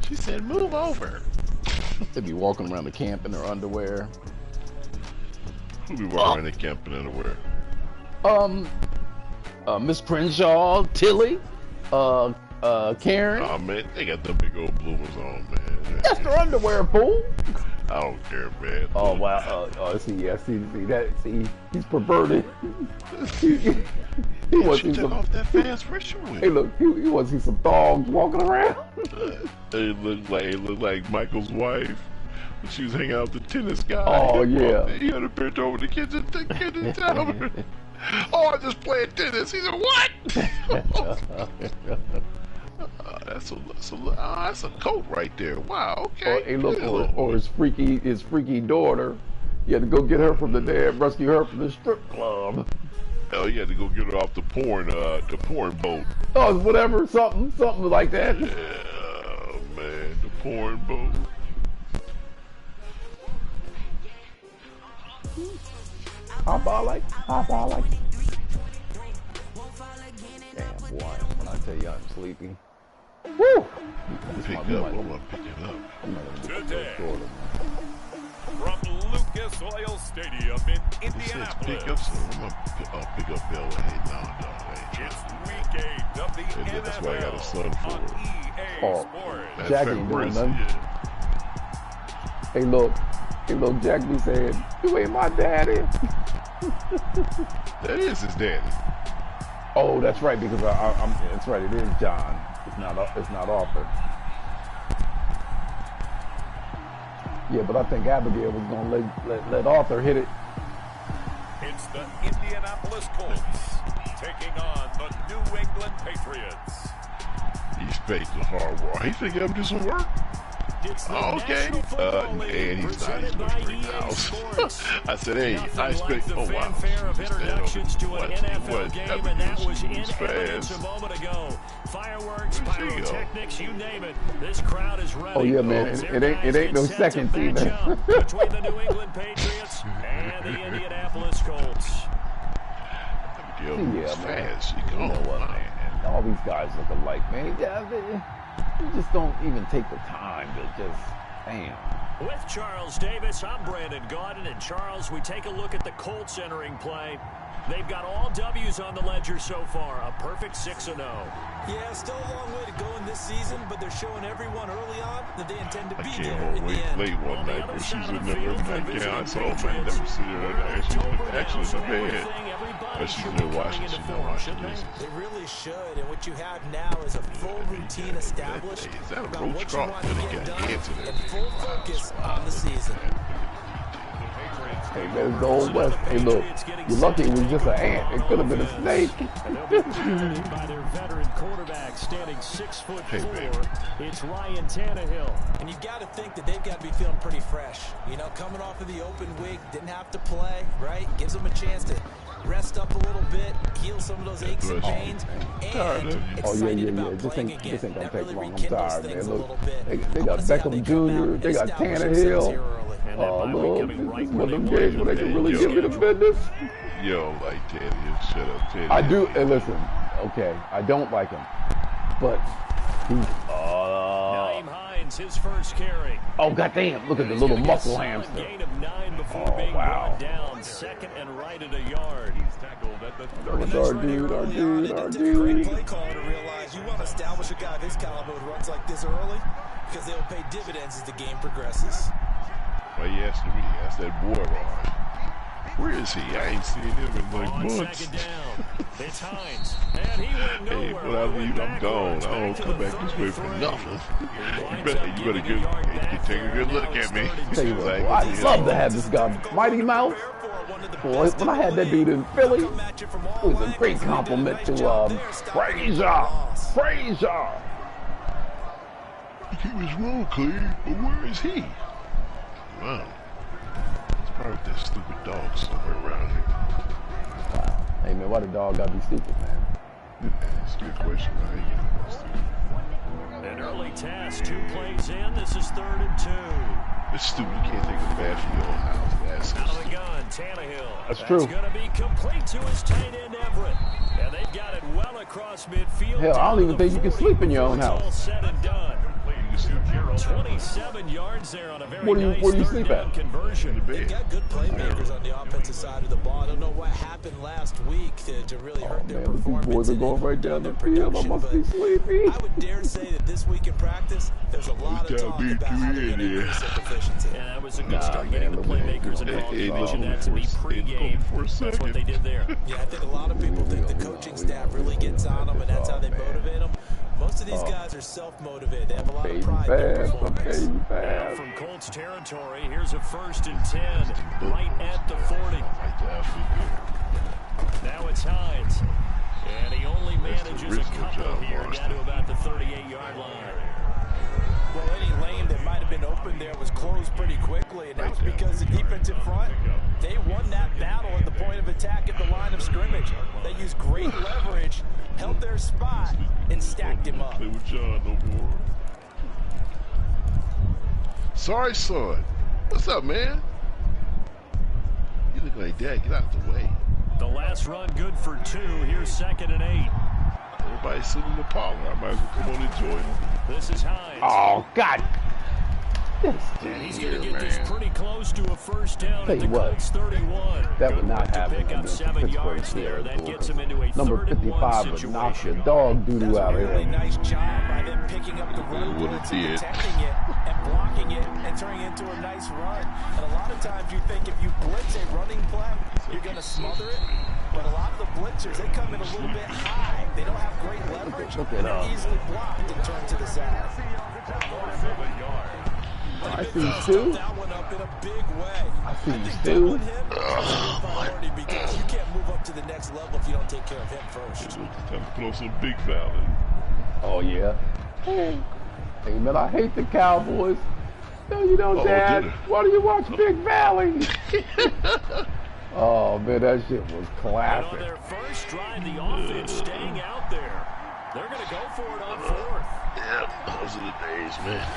She said, "Move over." They be walking around the camp in their underwear. Who be walking around the camp in underwear? Miss Crenshaw, Tilly, Karen. Oh man, they got them big old blue ones on, man. That's their underwear, fool. I don't care, man. Oh wow. See that. See, he's perverted. he wants she took off that fast ritual. Hey, look, he wants to see some dogs walking around. It looked like Michael's wife when she was hanging out with the tennis guy. Oh yeah. He had a picture over the kitchen tower. Oh, I just played tennis. He said, "What?" That's a coat right there. Wow. Okay. Hey, look, or his freaky daughter. You had to go get her from the dad, rescue her from the strip club. Oh, you had to go get her off the porn boat. Oh, whatever, something like that. Yeah, man, the porn boat. Hop I like. Damn, boy, when I tell you I'm sleepy. Woo! I'm gonna pick it up. Today, from Lucas Oil Stadium in Indianapolis. Pick up, so I'm gonna pick up Bill. Hey, no. It's week 8 of the NFL. That's why I got a son for it. EA Sports. Jack ain't doing nothing. Hey, look, Jack be saying, "You ain't my daddy." That is his daddy. Oh, that's right, because that's right, it is John. It's not Arthur. Yeah, but I think Abigail was gonna let Arthur hit it. It's the Indianapolis Colts taking on the New England Patriots. He's facing the hard war. He's gonna get him do some work. Okay. And he's not. He's going to bring the house. I said, hey, I expect. Oh wow. What? Game, and that was in evidence a moment ago. Fireworks, pyrotechnics, you name it. This crowd is ready. Oh yeah, man. It ain't no second team. Between the New England Patriots and the Indianapolis Colts. Yeah, man. You know what, man? All these guys look alike, man. You just don't even take the time to just, damn. With Charles Davis, I'm Brandon Gaudin, and Charles, we take a look at the Colts entering play. They've got all W's on the ledger so far, a perfect 6-0. Yeah, still a long way to go in this season, but they're showing everyone early on that they intend to be there I in the came end. late one night, but she's in there every night. Yeah, I saw man, never see her actually in the bed. But she's in there watching, she's not watching this. They really should, and what you have now is a full routine established Is that a about roach what you crop? want to get done Hands in and full focus on the season. Hey, man, it's the old West. Hey, look, you're lucky it was just an ant. It could have been a snake. By their veteran quarterback, standing 6'4". It's Ryan Tannehill. And you've got to think that they've got to be feeling pretty fresh. You know, coming off of the open week, didn't have to play, right? Gives them a chance to rest up a little bit, heal some of those aches and pains, and excited about playing again. This ain't gonna That take really long. I'm rekindles tired, things man. a Look, little bit. they got Beckham Jr., they got Tannehill. Look, this is one of them games where they can really give you the business. Yo, like Tannehill, shut up, Tannehill. I do, and listen, okay, I don't like him, but he's, Naeem Hines, his first carry. oh, goddamn, look at the little muscle hamster. Gain of 9 before being brought down, second and right at a yard. He's tackled at the 30. That's our dude. Great play call to realize you want to establish a guy this caliber who runs like this early because they'll pay dividends as the game progresses. Why you asking me? Ask that boy, Ron. Where is he? I ain't seen him in like months. Second down. It's Hines. And he went nowhere. Hey, when I leave, I'm gone. I don't come back this way for nothing. You better take a good look at me. Tell you what, I'd love to have this guy, Mighty Mouse. Boy, when I had that dude in Philly, it was a great compliment to Frazier. He was wrong, Cleve, but where is he? Wow. It's probably that stupid dog somewhere around here. Wow. Hey, man, why the dog gotta be stupid, man? That's a good question, right? An early task, 2 plays in. This is 3rd and 2. It's stupid. You can't take a bat from your own house. That's Out of the gun, Tannehill. That's true. It's going to be complete to his tight end, Everett. And they've got it well across midfield. Hell, I don't even think you can sleep in your own house. All said and done. can sleep. 27 yards there on a very Where do you nice sleep third down at? conversion. They've got good playmakers on the offensive side of the ball. I don't know what happened last week to really hurt their Man, performance. these boys are going right down the field. I must be sleepy. I would dare say that this week in practice, there's a lot of talk about how they're going to increase their proficiency. Yeah, that was a good start getting the playmakers involved. You mentioned that to me pregame. That's what they did there. Yeah, I think a lot of people think the coaching staff really gets on them, and that's how they motivate them. Most of these guys are self-motivated. They have a lot of pride in their performance. Now from Colts territory, here's a 1st and 10, right at the 40. Now it's Hines, and he only manages a couple here down to about the 38-yard line. Well, any lane that might have been open there was closed pretty quickly, and that's because the defensive front, they won that battle at the point of attack at the line of scrimmage. They used great leverage, held their spot, and stacked him up. Play with John no more. Sorry, son. What's up, man? You look like that. Get out the way. The last run good for 2. Here's 2nd and 8. Everybody's sitting in the parlor. I might as well come on and join them. This is Hines. Oh, God. And he's going to get this pretty close to a 1st down Tell at you the what, Colts 31. that would not to happen pick up against 7 the yards Pittsburgh there. That Steelers. gets him into a Number 3rd and 1 55 would knock the situation. dog doo-doo That's out a of really him. nice job by them picking up the run What blitz it and did. protecting it and blocking it and turning it into a nice run. And a lot of times you think if you blitz a running play, you're going to smother it. But a lot of the blitzers, they come in a little bit high. They don't have great leverage, and they're easily blocked and turned to the side. I see Stu. That one up in a big way. I see Stu. Doubling him is a priority because you can't move up to the next level if you don't take care of him first. It's time to throw some big Valley. Oh, yeah. Hey, man, I hate the Cowboys. No, you don't, Dad. Did it? Why do you watch Big Valley? Oh, man, that shit was And on classic. their first drive, the offense staying out there. They're going to go for it on 4th. Yeah, those are the days, man.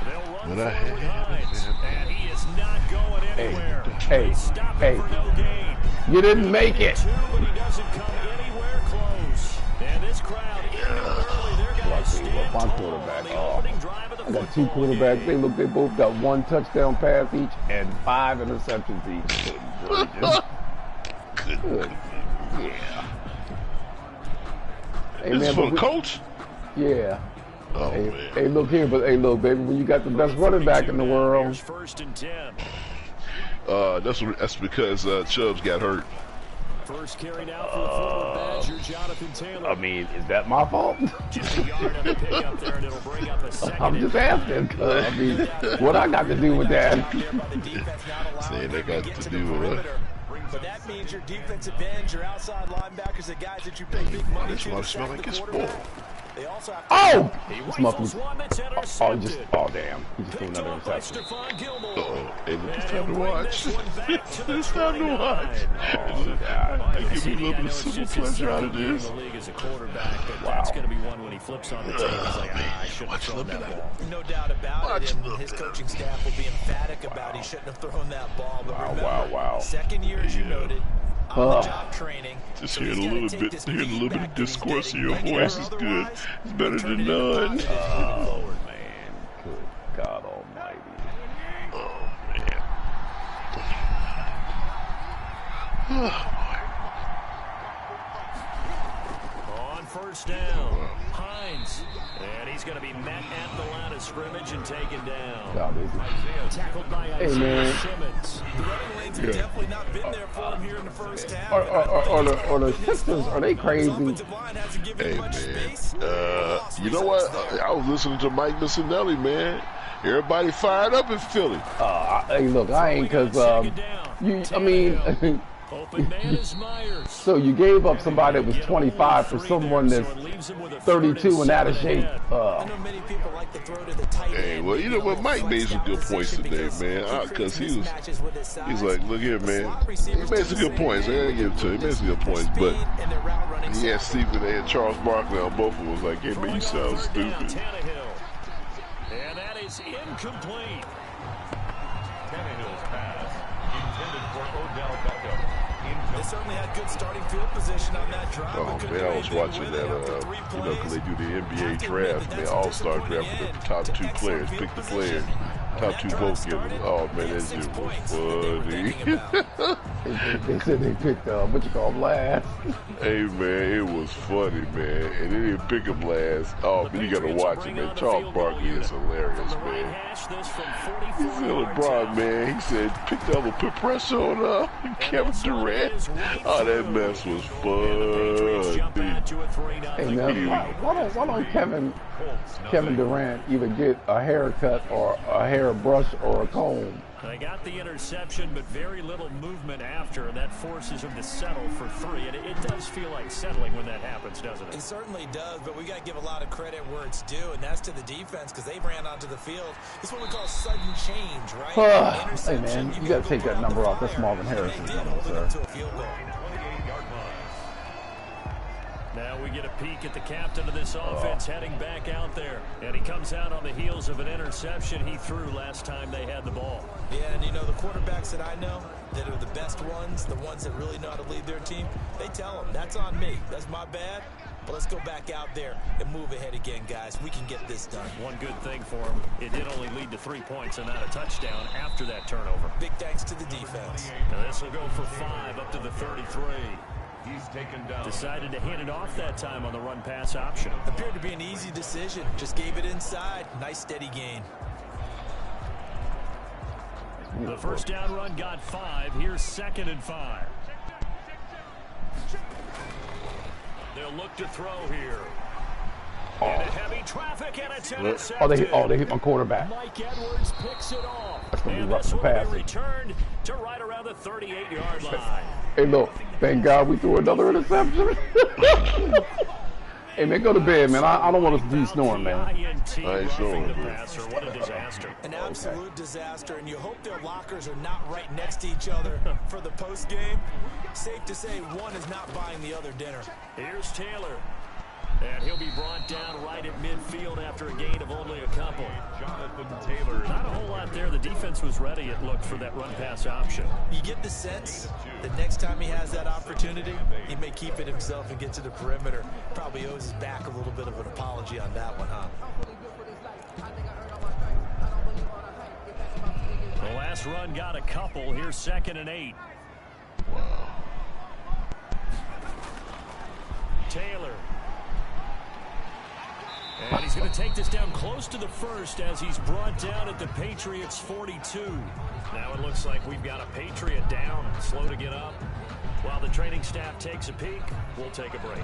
They'll run But I forward with had it, Hines, man. and he is not going anywhere. Hey, They stop hey. him for no gain. You didn't make it. 2, but he doesn't come anywhere close. And this crowd into early. Their guys Lucky, stand my tall quarterback. on the Oh. opening drive of the I got 2 football quarterbacks. game. They both got 1 touchdown pass each and 5 interceptions each. Good gracious. Good. Yeah. Hey, This is man, for but the coach? yeah. Oh, Hey, man. hey, look here, but hey, look, baby, when you got the best running back in the world, Here's 1st and 10. That's because Chubbs got hurt. First carry now for the former Badger, Jonathan Taylor. I mean, is that my fault? Just a yard on the pickup there, and it'll bring up a 2nd I'm and just asking. 'Cause, I mean, what I got to do with that? Saying they got to do with what? But that means your defensive ends, your outside linebackers, the guys that you pay big money That's to. why I to smell sack like the it's quarterback. full. They also have Oh! He It's muffled. rifles one that's Oh, intercepted. oh, damn. He just threw Picked another off by interception. Stephon Gilmore. Uh-oh. Hey, look, it's And time to he'll bring watch. this one back to the It's time to 29. watch. Oh, God. I give me a little bit of simple pleasure out of In this. the league as a quarterback, but that's going to be one when he flips on the tape. He's like, I should have thrown that ball. no doubt about Watch it, and the- his coaching staff will be emphatic about he shouldn't have thrown that ball. But remember, wow. second year, as you noted, on-the-job training. Just So hearing he's a gotta little take bit, this hearing a little bit of feedback that he's discourse in getting, your like it voice or is good. otherwise, It's better turn than it into none. positive moving forward. Man, good God almighty. Oh, man. On first down, Hines. And he's going to be met at the line of scrimmage and taken down. God, Tackled by Hey, Isaiah man. Simmons. The running lanes have definitely not been there for him here in the first half. Or the Sixers, are they crazy? Hey, man. You know what? I was listening to Mike Missinelli, man. Everybody fired up in Philly. Hey, look, I ain't because I mean, Open man is Myers. so you gave up somebody that was 25 for someone that's 32 and out of shape. I know many people like to throw to the tight Hey, end, well, you know what? Mike made some good points today, man. he Because creates he was, mismatches with his size. he's like, look here, man. Slot He receivers made do some the good same points. I thing. gotta give it to him. He made some good points, but Speed and their route running he had savvy. Stephen A. and Charles Barkley on both of them. Was like, hey, man, you sound stupid. Tannehill. And that is incomplete. Tannehill's pass intended for Odell Beckham. They certainly had good starting field position on that drive. Oh, man, I was watching that, you know, because they do the NBA draft, the All-Star draft with the top 2 players, pick the players. Top 2 vote givers. Oh, man, that shit was funny. They said they picked, what you call him, last. Hey, man, it was funny, man. And they didn't pick him last. Oh, man, you got to watch it, man. Charles Barkley is hilarious, man. He said, LeBron, man, he said, pick the other, put pressure on Kevin Durant. Oh, that mess was funny. Hey, man, why don't Kevin Durant either get a haircut or a hairbrush or a comb? They got the interception, but very little movement after, and that forces him to settle for 3. And it does feel like settling when that happens, doesn't it? It certainly does, but we got to give a lot of credit where it's due, and that's to the defense because they ran onto the field. It's what we call sudden change, right? Hey, man, you got to take that number off. That's Marvin Harrison's number, sir. Now we get a peek at the captain of this offense heading back out there. And he comes out on the heels of an interception he threw last time they had the ball. Yeah, and you know, the quarterbacks that I know that are the best ones, the ones that really know how to lead their team, they tell them, that's on me. That's my bad. But let's go back out there and move ahead again, guys. We can get this done. One good thing for him, it did only lead to 3 points and not a touchdown after that turnover. Big thanks to the defense. Now this will go for 5 up to the 33. He's taken down. Decided to hand it off that time on the run-pass option. Appeared to be an easy decision. Just gave it inside. Nice, steady gain. The first down run got 5. Here's 2nd and 5. They'll look to throw here. Into heavy traffic, and it's intercepted. They hit my quarterback. Mike Edwards picks it off. That's going to and be rough this to will pass. be returned to right around the 38-yard line. Hey, look, thank God we threw another interception. Hey, man, go to bed, man. I don't want us to be snoring, man. I ain't snoring, What a disaster. An absolute disaster, and you hope their lockers are not right next to each other for the post game. Safe to say one is not buying the other dinner. Here's Taylor. And he'll be brought down right at midfield after a gain of only a couple. Jonathan Taylor. Not a whole lot there. The defense was ready, it looked, for that run-pass option. You get the sense that next time he has that opportunity, he may keep it himself and get to the perimeter. Probably owes his back a little bit of an apology on that one, huh? The last run got a couple. Here's 2nd and 8. Wow. Taylor. And he's going to take this down close to the first as he's brought down at the Patriots' 42. Now it looks like we've got a Patriot down, slow to get up. While the training staff takes a peek, we'll take a break.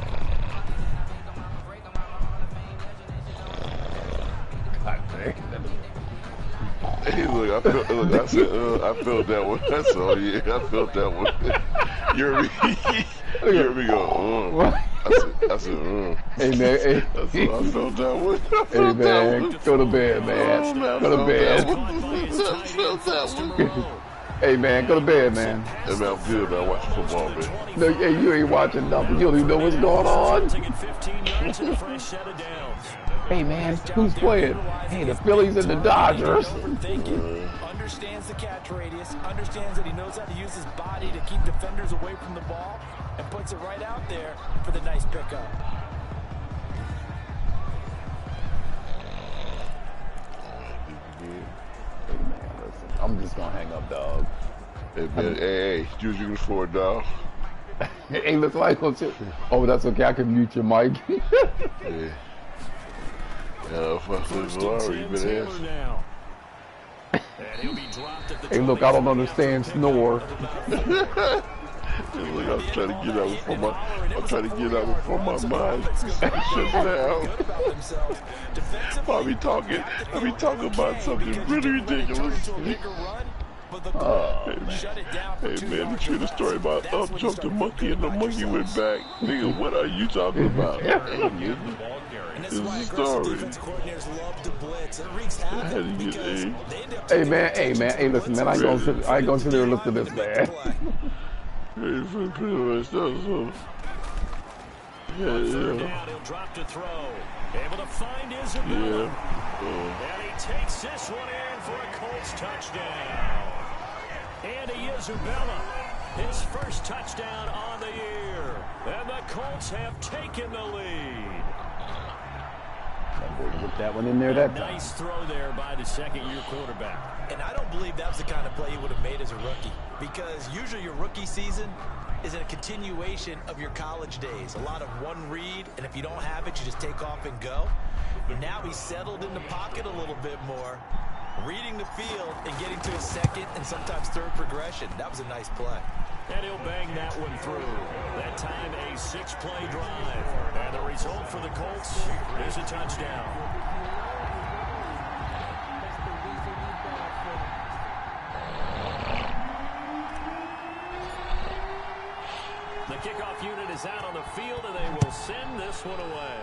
Hey, look, I felt that one. That's all, yeah, I felt that one. You heard me go, I said, Hey, man, hey. I felt that one. Hey, man, go to bed, man. Go to bed. Hey, man, go to bed, man. Hey, man, I'm good, man. I'm watching football, man. No, hey, you ain't watching nothing. You don't even know what's going on. Hey, man, who's playing? Hey, the Phillies and the Dodgers. Understands the catch radius, understands that he knows how to use his body to keep defenders away from the ball, and puts it right out there for the nice pickup. Hey, man, listen, I'm just going to hang up, dog. Hey, man, hey, Juju was for it, dog. Hey, looks like, oh, that's okay. I can mute your mic. Yeah. If I said Valari, you been asking. Hey, look, I don't understand snore. Look, I'm trying to get out before my mind shuts down. I be talking about something really ridiculous. Hey man, did you hear the story about up jumped the monkey and the monkey went back? Nigga, what are you talking about? Hey, this is a story. Hey man, hey listen man, I ain't gonna sit there and look at this man. Ready for pretty much stuff, so. Yeah. He'll drop to throw. Able to find Isabella. And he takes this one in for a Colts touchdown. Andy Isabella His first touchdown on the year. And the Colts have taken the lead. Get that one in there that time. Nice throw there by the second-year quarterback. And I don't believe that was the kind of play he would have made as a rookie, because usually your rookie season is a continuation of your college days. A lot of one read, and if you don't have it, you just take off and go. Now he's settled in the pocket a little bit more, reading the field and getting to his second and sometimes third progression. That was a nice play. And he'll bang that one through. That time a 6-play drive. And the result for the Colts is a touchdown. The kickoff unit is out on the field, and they will send this one away.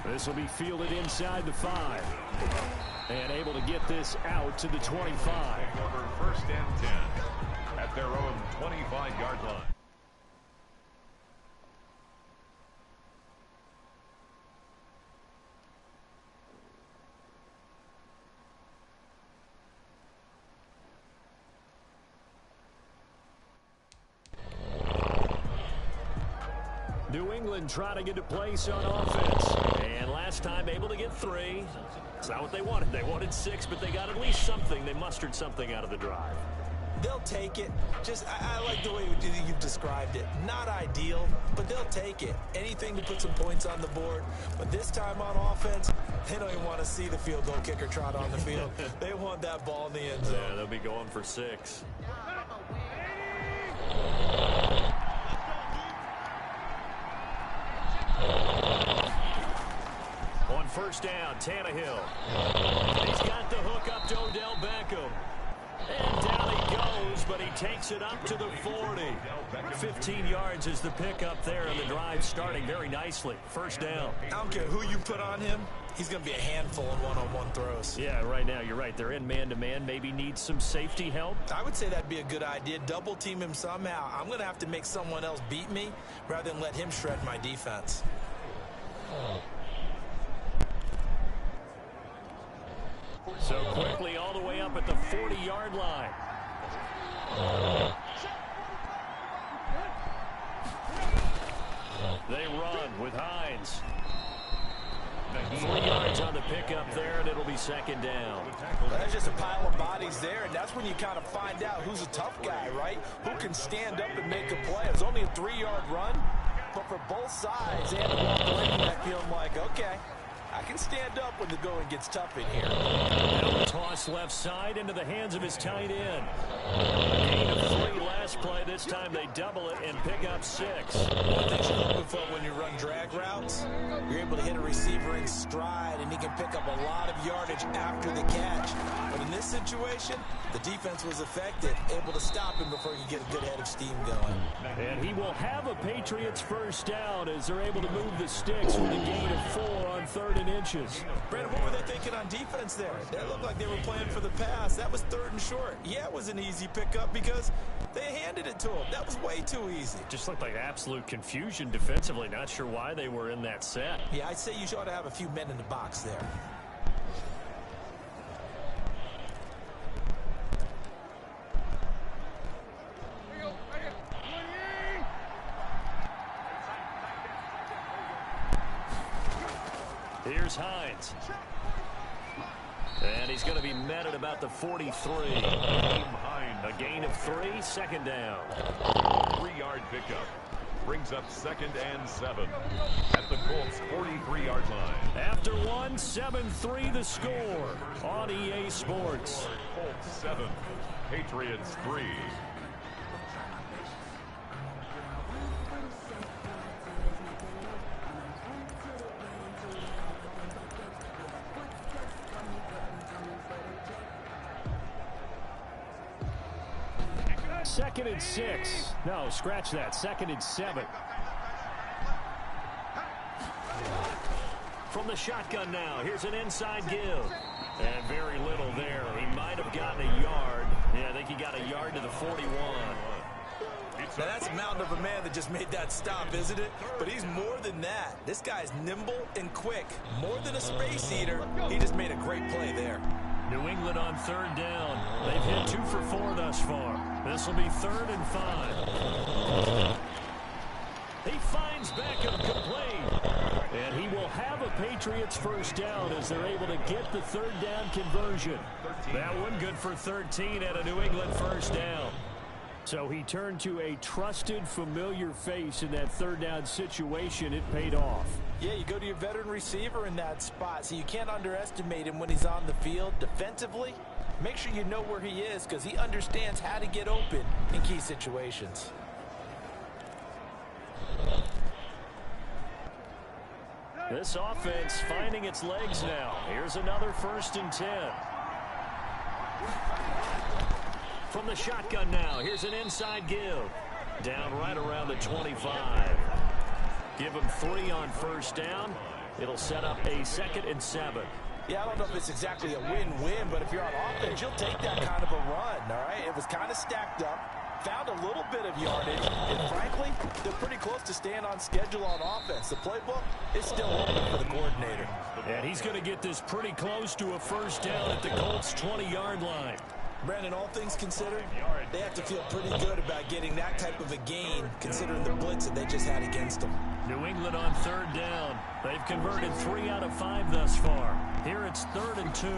This will be fielded inside the 5. And able to get this out to the 25. Over 1st and 10 at their own 25-yard line. New England trying to get a place on offense. And last time able to get 3. It's not what they wanted. They wanted 6, but they got at least something. They mustered something out of the drive. They'll take it. Just, I like the way you've described it. Not ideal, but they'll take it. Anything to put some points on the board. But this time on offense, they don't even want to see the field goal kicker trot on the field. They want that ball in the end zone. Yeah, they'll be going for 6. On 1st down, Tannehill. He's got the hook up to Odell Beckham. And down he goes, but he takes it up to the 40. 15 yards is the pickup there, and the drive starting very nicely. 1st down. I don't care who you put on him. He's going to be a handful in one-on-one throws. Yeah, right now, you're right. They're in man-to-man. Maybe need some safety help. I would say that'd be a good idea. Double team him somehow. I'm going to have to make someone else beat me rather than let him shred my defense. So quickly all the way up at the 40-yard line. They run with Hines. 4 yards on the pickup there, and it'll be 2nd down. Well, there's just a pile of bodies there, and that's when you kind of find out who's a tough guy, right? Who can stand up and make a play. It's only a 3-yard run, but for both sides, and walk away from that feeling like, okay, I can stand up when the going gets tough in here. Now toss left side into the hands of his tight end. Gain of 3 last play. This time they double it and pick up 6. One thing you're looking for when you run drag routes, you're able to hit a receiver in stride, and he can pick up a lot of yardage after the catch. But in this situation, the defense was effective, able to stop him before he could get a good head of steam going. And he will have a Patriots 1st down as they're able to move the sticks with a gain of 4 on 3rd and inches. Brandon, what were they thinking on defense there? That looked like they were playing for the pass. That was 3rd and short. Yeah, it was an easy pickup because they handed it to him. That was way too easy. Just looked like absolute confusion defensively. Not sure why they were in that set. Yeah, I'd say you ought to have a few men in the box there. Here's Hines. And he's going to be met at about the 43. A gain of 3, 2nd down. 3-yard pickup. Brings up 2nd and 7 at the Colts 43-yard line. After 1, 7-3 the score on EA Sports. Colts 7, Patriots 3. Second and 6. No, scratch that. 2nd and 7. From the shotgun now, here's an inside give. And very little there. He might have gotten a yard. Yeah, I think he got a yard to the 41. Now that's a mountain of a man that just made that stop, isn't it? But he's more than that. This guy's nimble and quick. More than a space eater. He just made a great play there. New England on 3rd down. They've hit 2 for 4 thus far. This will be 3rd and 5. He finds Beckham complete. And he will have a Patriots first down as they're able to get the 3rd down conversion. That one good for 13 at a New England first down. So he turned to a trusted, familiar face in that 3rd down situation. It paid off. Yeah, you go to your veteran receiver in that spot, so you can't underestimate him when he's on the field defensively. Make sure you know where he is because he understands how to get open in key situations. This offense finding its legs now. Here's another 1st and 10. From the shotgun now, here's an inside give. Down right around the 25. Give him 3 on 1st down. It'll set up a 2nd and 7. Yeah, I don't know if it's exactly a win-win, but if you're on offense, you'll take that kind of a run, all right? It was kind of stacked up, found a little bit of yardage, and frankly, they're pretty close to staying on schedule on offense. The playbook is still open for the coordinator. And he's going to get this pretty close to a 1st down at the Colts' 20-yard line. Brandon, all things considered, they have to feel pretty good about getting that type of a gain, considering the blitz that they just had against them. New England on 3rd down. They've converted 3 out of 5 thus far. Here it's 3rd and 2.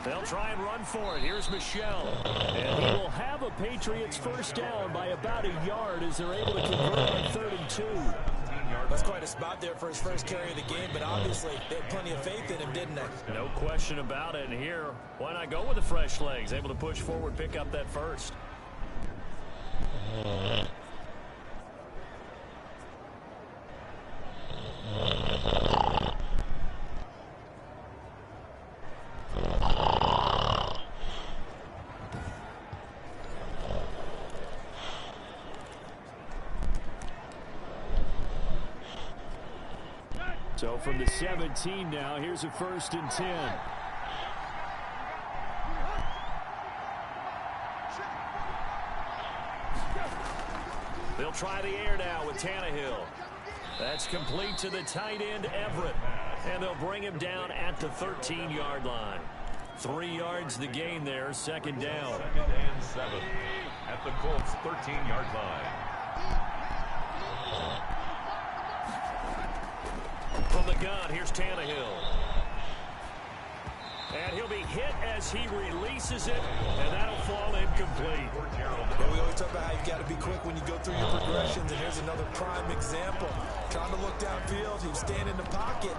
They'll try and run for it. Here's Michel. And he will have a Patriots first down by about a yard as they're able to convert on 3rd and 2. That's quite a spot there for his first carry of the game, but obviously they had plenty of faith in him, didn't they? No question about it. And here, why not go with the fresh legs? Able to push forward, pick up that first. So from the 17 now, here's a 1st and 10. They'll try the air now with Tannehill. That's complete to the tight end, Everett. And they'll bring him down at the 13-yard line. 3 yards the gain there, 2nd down. 2nd and 7 at the Colts' 13-yard line. From the gun, here's Tannehill. And he'll be hit as he releases it, and that'll fall incomplete. Yeah, we always talk about how you've got to be quick when you go through your progressions, and here's another prime example. Trying to look downfield, he was staying in the pocket,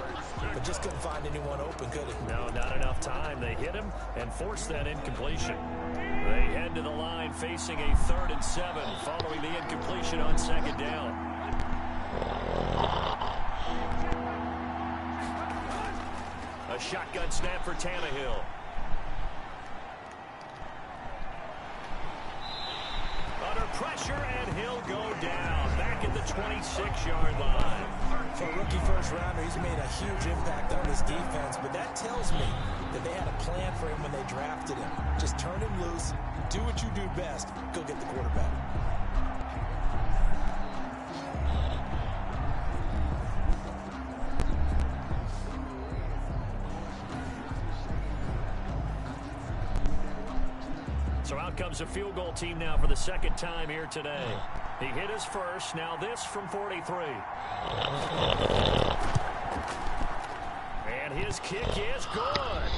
but just couldn't find anyone open, could he? No, not enough time. They hit him and forced that incompletion. They head to the line facing a 3rd and 7 following the incompletion on 2nd down. A shotgun snap for Tannehill. Under pressure, and he'll go down. Back at the 26-yard line. For a rookie first-rounder, he's made a huge impact on this defense, but that tells me that they had a plan for him when they drafted him. Just turn him loose, do what you do best, go get the quarterback. So out comes a field goal team now for the 2nd time here today. He hit his first. Now this from 43. And his kick is good.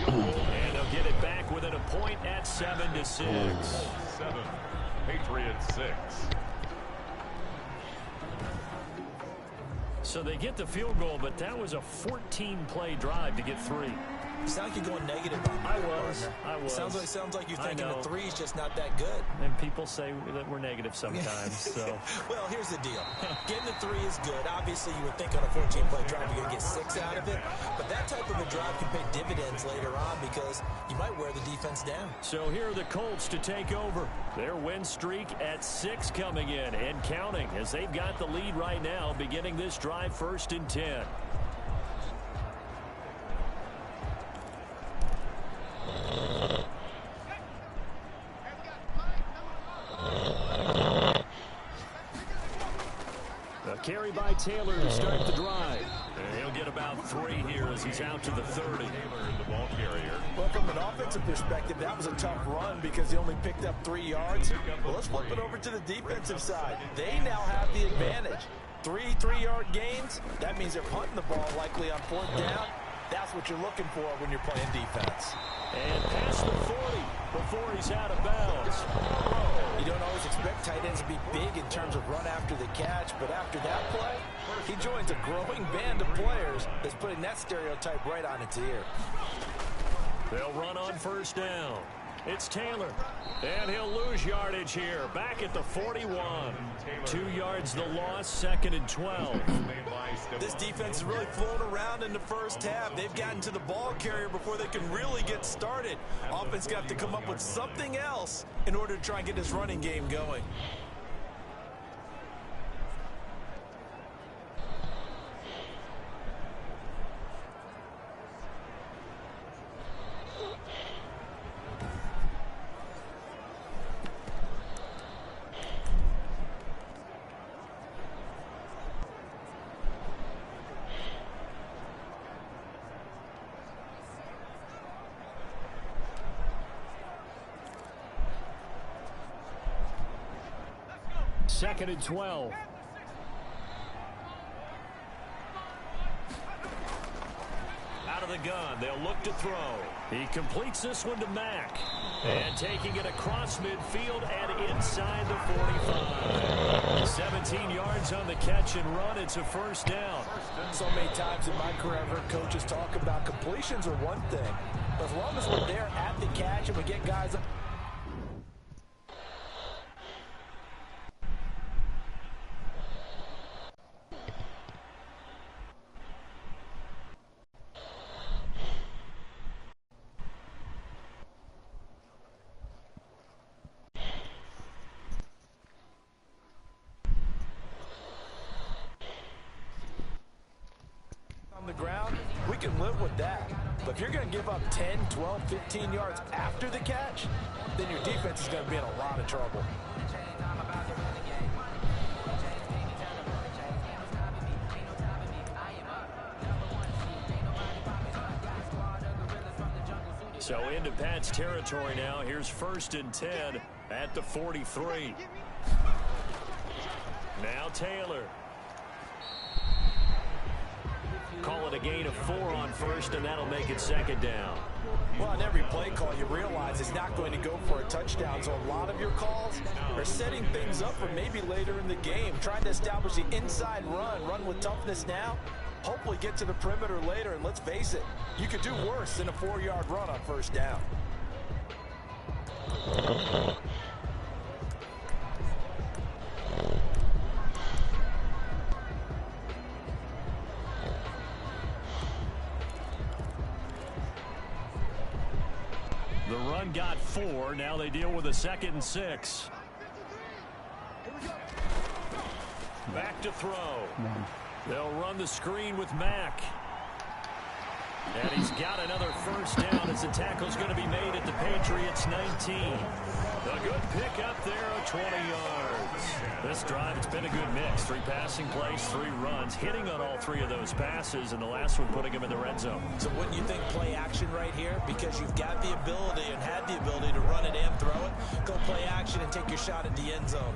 And they'll get it back within a point at 7-6. 7, Patriots 6. So they get the field goal, but that was a 14-play drive to get 3. You sound like you're going negative on me. I was. Sounds like you're thinking the 3's just not that good. And people say that we're negative sometimes. So. Well, here's the deal. Getting the 3 is good. Obviously, you would think on a 14-play drive you're going to get 6 out of it. But that type of a drive can pay dividends later on because you might wear the defense down. So here are the Colts to take over. Their win streak at 6 coming in and counting as they've got the lead right now beginning this drive 1st and 10. A carry by Taylor to start the drive. And he'll get about about 3 here as he's out to the 30. The ball carrier. Well, from an offensive perspective, that was a tough run because he only picked up 3 yards. Well, let's flip it over to the defensive side. They now have the advantage. 3 3-yard gains. That means they're punting the ball likely on 4th down. That's what you're looking for when you're playing defense. And past the 40 before he's out of bounds. You don't always expect tight ends to be big in terms of run after the catch, but after that play, he joins a growing band of players that's putting that stereotype right on its ear. They'll run on 1st down. It's Taylor, and he'll lose yardage here. Back at the 41. 2 yards the loss, 2nd and 12. This defense is really flown around in the first half. They've gotten to the ball carrier before they can really get started. Offense got to come up with something else in order to try and get this running game going. Second and 12. Out of the gun, they'll look to throw. He completes this one to Mack. And taking it across midfield and inside the 45. 17 yards on the catch and run. It's a 1st down. So many times in my career, I've heard coaches talk about completions are one thing. But as long as we're there at the catch and we get guys up. The ground, we can live with that. But if you're going to give up 10, 12, 15 yards after the catch, then your defense is going to be in a lot of trouble. So into Pat's territory now. Here's 1st and 10 at the 43. Now Taylor. Call it a gain of 4 on 1st, and that'll make it 2nd down. Well, on every play call, you realize it's not going to go for a touchdown, so a lot of your calls are setting things up for maybe later in the game, trying to establish the inside run with toughness now, hopefully get to the perimeter later, and let's face it, you could do worse than a 4-yard run on 1st down. The run got 4. Now they deal with a 2nd and 6. Back to throw. They'll run the screen with Mack. And he's got another 1st down as the tackle's going to be made at the Patriots 19. A good pick up there of 20 yards. This drive, it's been a good mix. 3 passing plays, 3 runs, hitting on all 3 of those passes, and the last one putting him in the red zone. So wouldn't you think play action right here? Because you've got the ability and had the ability to run it and throw it. Go play action and take your shot at the end zone.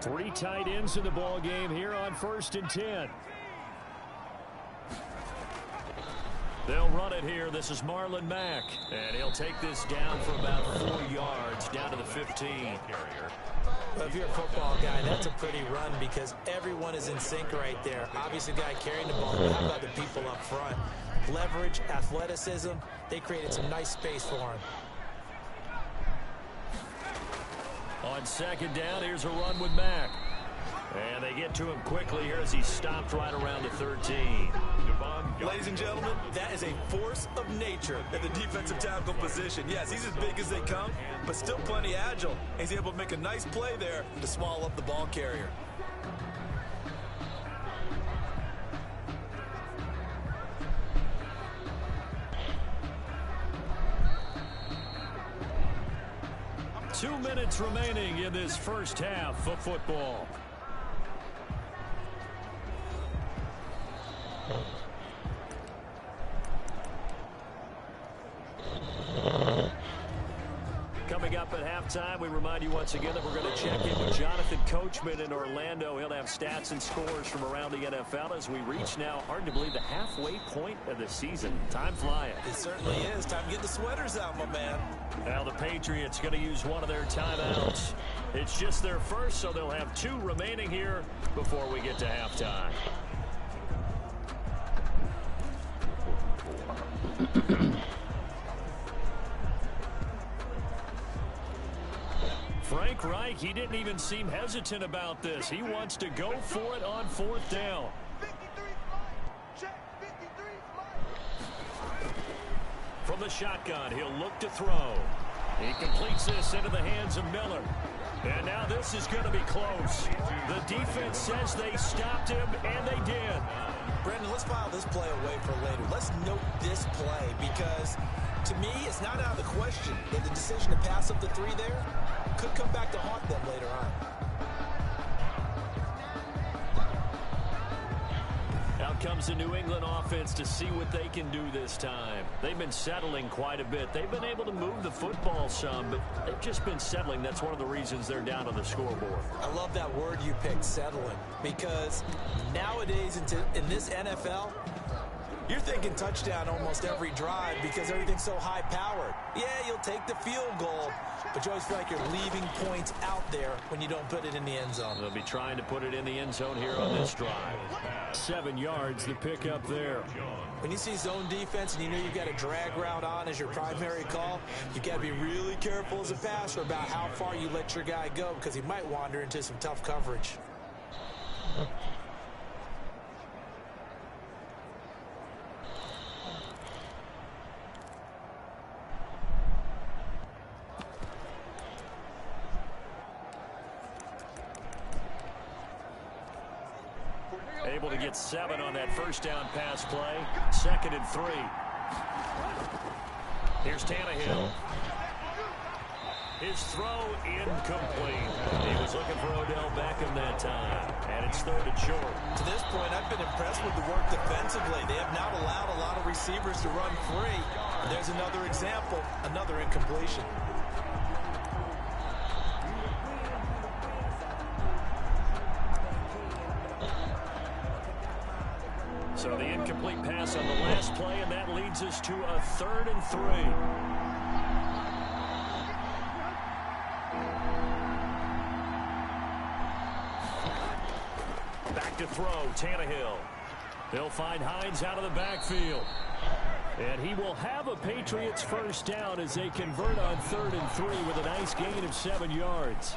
Three tight ends in the ball game here on 1st and 10. They'll run it here. This is Marlon Mack. And he'll take this down for about 4 yards, down to the 15. Well, if you're a football guy, that's a pretty run because everyone is in sync right there. Obviously, the guy carrying the ball, but how about the people up front? Leverage, athleticism, they created some nice space for him. On 2nd down, here's a run with Mack. And they get to him quickly here as he stopped right around the 13. Ladies and gentlemen, that is a force of nature at the defensive tackle position. Yes, he's as big as they come, but still plenty agile. He's able to make a nice play there to swallow up the ball carrier. Two minutes remaining in this first half of football. Coming up at halftime, we remind you once again that we're going to check in with Jonathan Coachman in Orlando. He'll have stats and scores from around the NFL as we reach now, hard to believe, the halfway point of the season. Time flying. It certainly is. Time to get the sweaters out, my man. Now the Patriots going to use one of their timeouts. It's just their first, so they'll have two remaining here before we get to halftime. Frank Reich, he didn't even seem hesitant about this. He wants to go for it on fourth down. From the shotgun, he'll look to throw. He completes this into the hands of Miller. And now this is going to be close. The defense says they stopped him, and they did. Brandon, let's file this play away for later. Let's note this play because, to me, it's not out of the question that the decision to pass up the three there could come back to haunt them later on. Out comes the New England offense to see what they can do this time. They've been settling quite a bit. They've been able to move the football some, but they've just been settling. That's one of the reasons they're down on the scoreboard. I love that word you picked, settling, because nowadays in this NFL, you're thinking touchdown almost every drive because everything's so high-powered. Yeah, you'll take the field goal, but you always feel like you're leaving points out there when you don't put it in the end zone. They'll be trying to put it in the end zone here on this drive. 7 yards, the pickup there. When you see zone defense and you know you've got a drag route on as your primary call, you've got to be really careful as a passer about how far you let your guy go because he might wander into some tough coverage. Able to get 7 on that first down pass play. 2nd and 3. Here's Tannehill. His throw incomplete. He was looking for Odell Beckham that time. And it's 3rd and short. To this point, I've been impressed with the work defensively. They have not allowed a lot of receivers to run free. And there's another example, another incompletion. So the incomplete pass on the last play, and that leads us to a 3rd and 3. Back to throw, Tannehill. He'll find Hines out of the backfield. And he will have a Patriots first down as they convert on 3rd and 3 with a nice gain of 7 yards.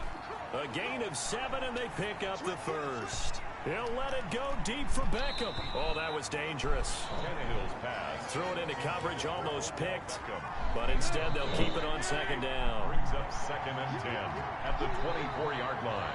A gain of 7, and they pick up the first. He'll let it go deep for Beckham. Oh, that was dangerous. Tannehill's pass. Threw it into coverage, almost picked. But instead, they'll keep it on 2nd down. Brings up 2nd and 10 at the 24-yard line.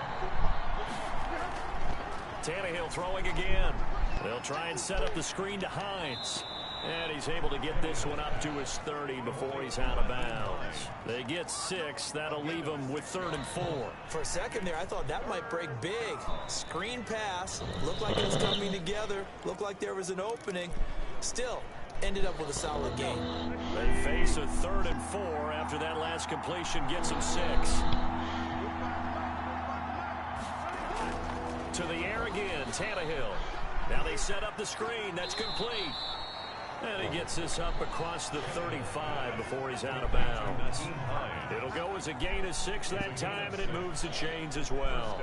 Tannehill throwing again. They'll try and set up the screen to Hines. And he's able to get this one up to his 30 before he's out of bounds. They get 6. That'll leave him with 3rd and 4. For a second there, I thought that might break big. Screen pass. Looked like it was coming together. Looked like there was an opening. Still, ended up with a solid game. They face a 3rd and 4 after that last completion gets them 6. To the air again, Tannehill. Now they set up the screen. That's complete. And he gets this up across the 35 before he's out of bounds. It'll go as a gain of 6 that time, and it moves the chains as well.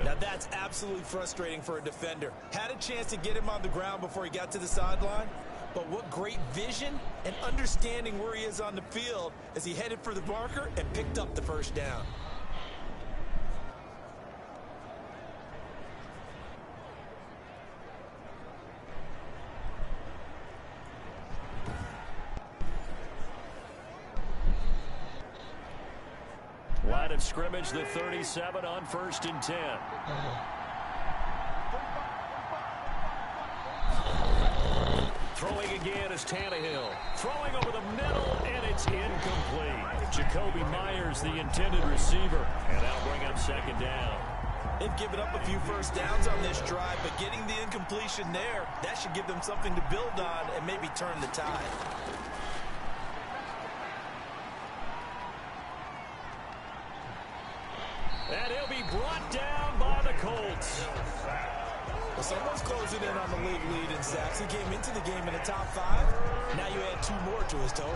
Now that's absolutely frustrating for a defender. Had a chance to get him on the ground before he got to the sideline, but what great vision and understanding where he is on the field as he headed for the marker and picked up the first down. line of scrimmage, the 37 on 1st and 10. Throwing again is Tannehill. Throwing over the middle, and it's incomplete. Jacoby Myers, the intended receiver. And that'll bring up 2nd down. They've given up a few first downs on this drive, but getting the incompletion there, that should give them something to build on and maybe turn the tide. And he'll be brought down by the Colts. Well, someone's closing in on the league lead in sacks. He came into the game in the top 5. Now you add 2 more to his total.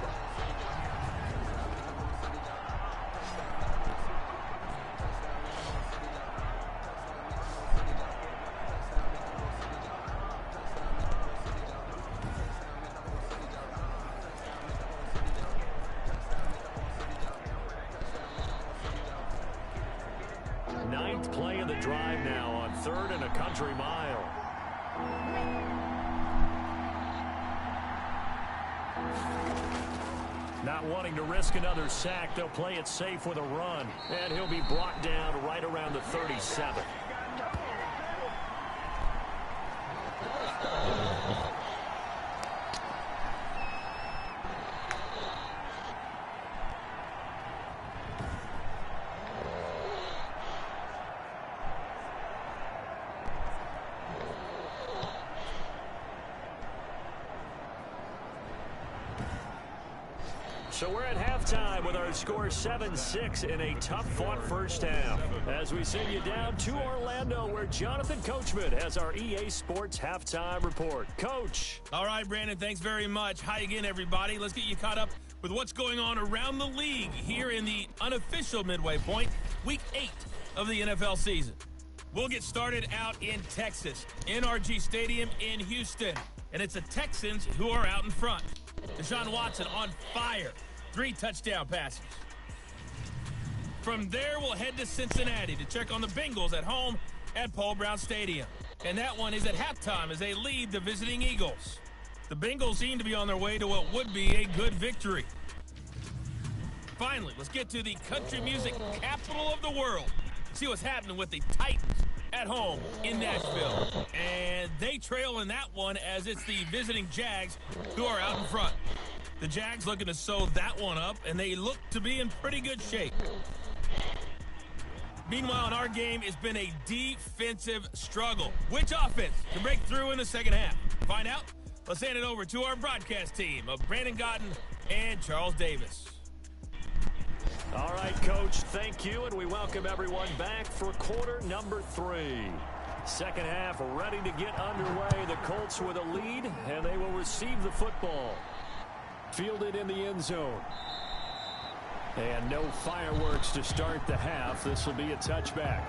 Ninth play of the drive now on 3rd and a country mile. Not wanting to risk another sack, they'll play it safe with a run. And he'll be brought down right around the 37. So we're at halftime with our score 7-6 in a tough-fought first half. As we send you down to Orlando, where Jonathan Coachman has our EA Sports halftime report. Coach. All right, Brandon, thanks very much. Hi again, everybody. Let's get you caught up with what's going on around the league here in the unofficial midway point, Week 8 of the NFL season. We'll get started out in Texas, NRG Stadium in Houston. And it's the Texans who are out in front. Deshaun Watson on fire. 3 touchdown passes. From there, we'll head to Cincinnati to check on the Bengals at home at Paul Brown Stadium. And that one is at halftime as they lead the visiting Eagles. The Bengals seem to be on their way to what would be a good victory. Finally, let's get to the country music capital of the world. See what's happening with the Titans at home in Nashville. And they trail in that one as it's the visiting Jags who are out in front. The Jags looking to sew that one up, and they look to be in pretty good shape. Meanwhile, in our game, it's been a defensive struggle. Which offense can break through in the second half? Find out. Let's hand it over to our broadcast team of Brandon Gaudin and Charles Davis. All right, Coach, thank you, and we welcome everyone back for quarter number 3. Second half ready to get underway. The Colts with a lead, and they will receive the football. Fielded in the end zone. And no fireworks to start the half. This will be a touchback.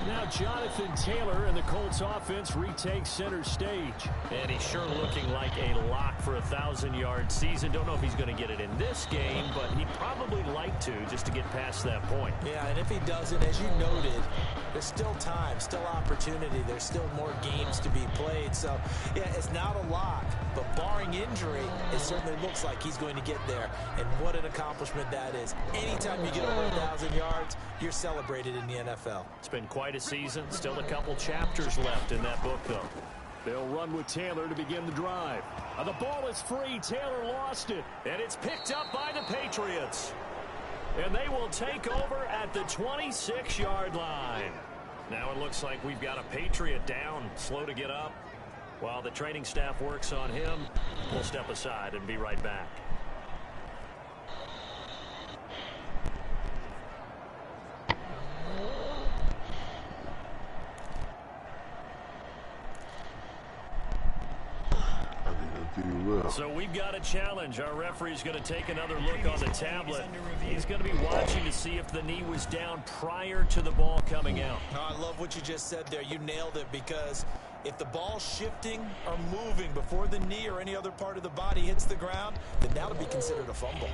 Now Jonathan Taylor and the Colts offense retake center stage. And he's sure looking like a lock for a 1,000-yard season. Don't know if he's going to get it in this game, but he'd probably like to just to get past that point. Yeah, and if he doesn't, as you noted, there's still time, still opportunity. There's still more games to be played. So, yeah, it's not a lock, but barring injury, it certainly looks like he's going to get there. And what an accomplishment that is. Anytime you get over 1,000 yards, you're celebrated in the NFL. It's been quite a season. Still a couple chapters left in that book, though. They'll run with Taylor to begin the drive. The ball is free. Taylor lost it. And it's picked up by the Patriots. And they will take over at the 26-yard line. Now it looks like we've got a Patriot down, slow to get up. While the training staff works on him, we'll step aside and be right back. So we've got a challenge. Our referee's going to take another look on the tablet. He's going to be watching to see if the knee was down prior to the ball coming out. I love what you just said there. You nailed it, because if the ball's shifting or moving before the knee or any other part of the body hits the ground, then that'll be considered a fumble.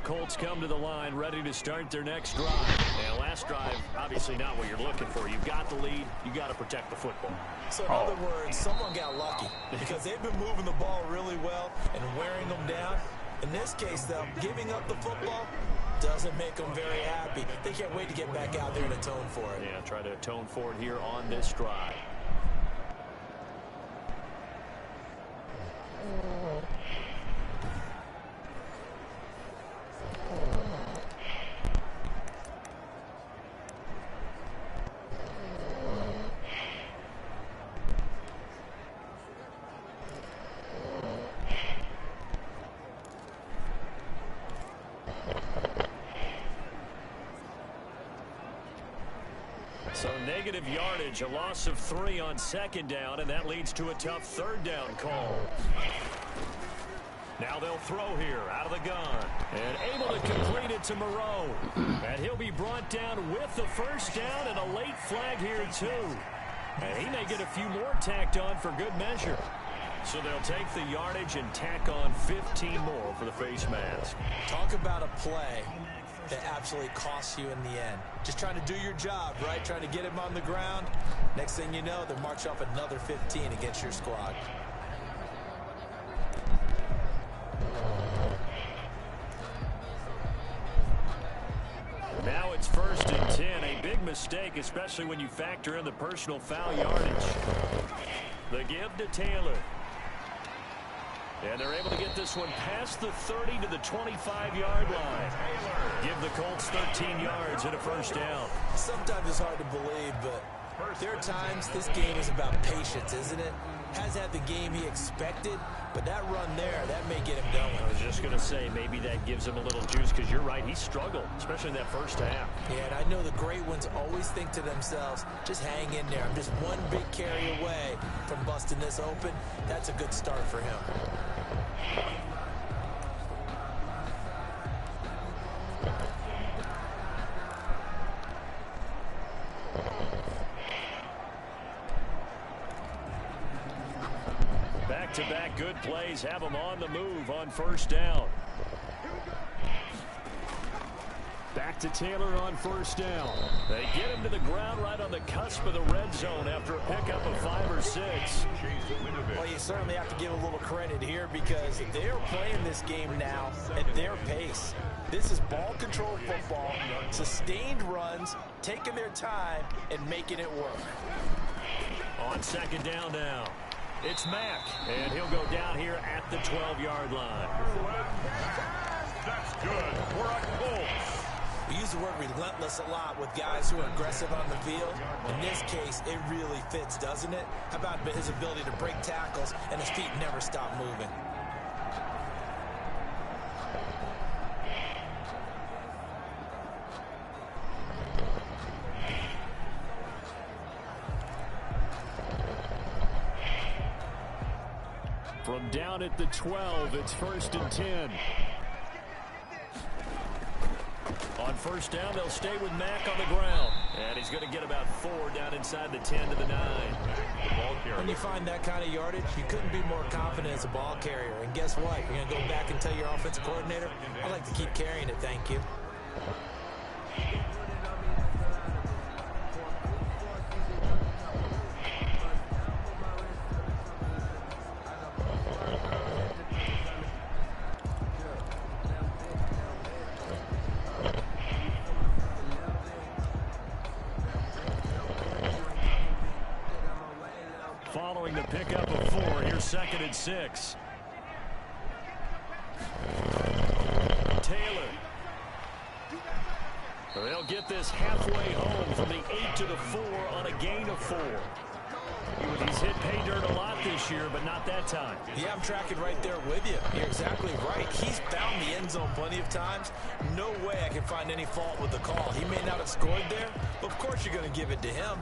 Colts come to the line, ready to start their next drive. And last drive, obviously not what you're looking for. You've got the lead. You got to protect the football. So in other words, someone got lucky because they've been moving the ball really well and wearing them down. In this case, though, giving up the football doesn't make them very happy. They can't wait to get back out there and atone for it. Yeah, try to atone for it here on this drive. So negative yardage, a loss of 3 on second down, and that leads to a tough third down call. Now they'll throw here out of the gun. And able to complete it to Moreau. And he'll be brought down with the first down and a late flag here too. And he may get a few more tacked on for good measure. So they'll take the yardage and tack on 15 more for the face mask. Talk about a play that absolutely costs you in the end. Just trying to do your job, right? Trying to get him on the ground. Next thing you know, they'll march off another 15 against your squad. Now it's 1st and 10. A big mistake, especially when you factor in the personal foul yardage. The give to Taylor. And they're able to get this one past the 30 to the 25-yard line. Give the Colts 13 yards and a first down. Sometimes it's hard to believe, but there are times this game is about patience, isn't it? Has had the game he expected, but that run there, that may get him going. I was just going to say, maybe that gives him a little juice, because you're right, he struggled, especially in that first half. Yeah, and I know the great ones always think to themselves, just hang in there. I'm just one big carry away from busting this open. That's a good start for him. Back-to-back good plays have them on the move on first down. Back to Taylor on first down. They get him to the ground right on the cusp of the red zone after a pickup of 5 or 6. Well, you certainly have to give a little credit here because they're playing this game now at their pace. This is ball control football, sustained runs, taking their time and making it work. On second down now, it's Mack, and he'll go down here at the 12-yard line. That's good for a Colts. We use the word relentless a lot with guys who are aggressive on the field. In this case, it really fits, doesn't it? How about his ability to break tackles and his feet never stop moving? From down at the 12, it's 1st and 10. On first down, they'll stay with Mack on the ground. And he's going to get about 4 down inside the 10 to the 9. When you find that kind of yardage, you couldn't be more confident as a ball carrier. And guess what? You're going to go back and tell your offensive coordinator, I'd like to keep carrying it, thank you. Following the pickup of 4, here's 2nd and 6. Taylor. They'll get this halfway home from the 8 to the 4 on a gain of 4. He's hit pay dirt a lot this year, but not that time. Yeah, I'm tracking right there with you. You're exactly right. He's found the end zone plenty of times. No way I can find any fault with the call. He may not have scored there, but of course you're going to give it to him.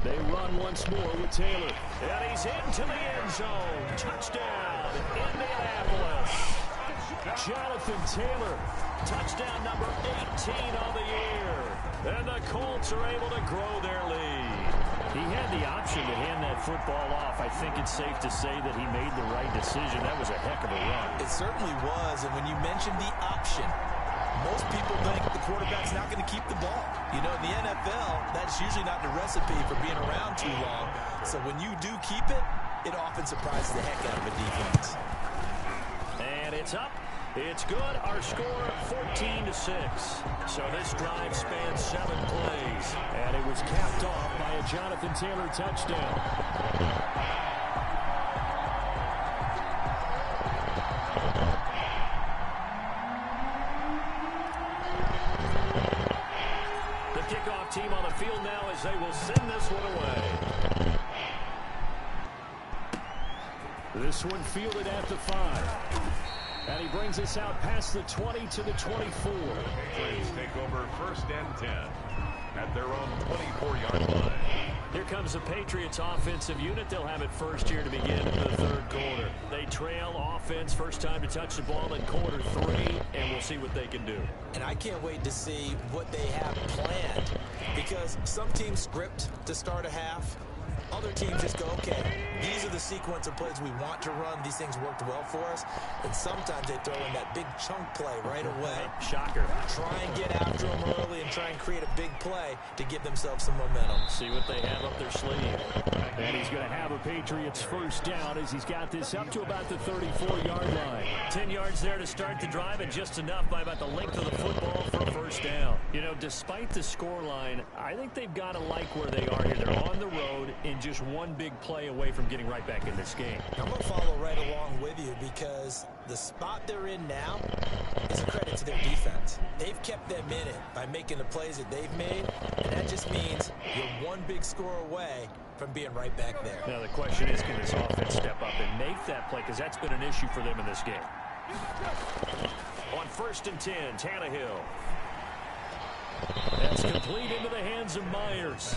They once more with Taylor. And he's into the end zone. Touchdown, Indianapolis. Jonathan Taylor, touchdown number 18 on the year. And the Colts are able to grow their lead. He had the option to hand that football off. I think it's safe to say that he made the right decision. That was a heck of a run. It certainly was. And when you mentioned the option, most people think the quarterback's not going to keep the ball. You know, in the NFL, that's usually not the recipe for being around too long. So when you do keep it, it often surprises the heck out of a defense. And it's up. It's good. Our score, 14-6. So this drive spans 7 plays. And it was capped off by a Jonathan Taylor touchdown. The kickoff team on the field now as they will send this one away. This one fielded at the 5. And he brings us out past the 20 to the 24. Patriots take over 1st and 10 at their own 24-yard line. Here comes the Patriots offensive unit. They'll have it first here to begin the 3rd quarter. They trail offense, first time to touch the ball in quarter 3, and we'll see what they can do. And I can't wait to see what they have planned, because some teams script to start a half. Other teams just go, okay, these are the sequence of plays we want to run. These things worked well for us. And sometimes they throw in that big chunk play right away. Shocker. Try and get after them early and try and create a big play to give themselves some momentum. See what they have up their sleeve. And he's going to have a Patriots first down as he's got this up to about the 34-yard line. 10 yards there to start the drive, and just enough by about the length of the football for a first down. You know, despite the scoreline, I think they've got to like where they are here. They're on the road and just one big play away from getting right back in this game. I'm going to follow right along with you, because the spot they're in now is a credit to their defense. They've kept them in it by making the plays that they've made, and that just means you're one big score away from being right back there. Now the question is, can this offense step up and make that play, because that's been an issue for them in this game. On 1st and 10, Tannehill. That's complete into the hands of Myers.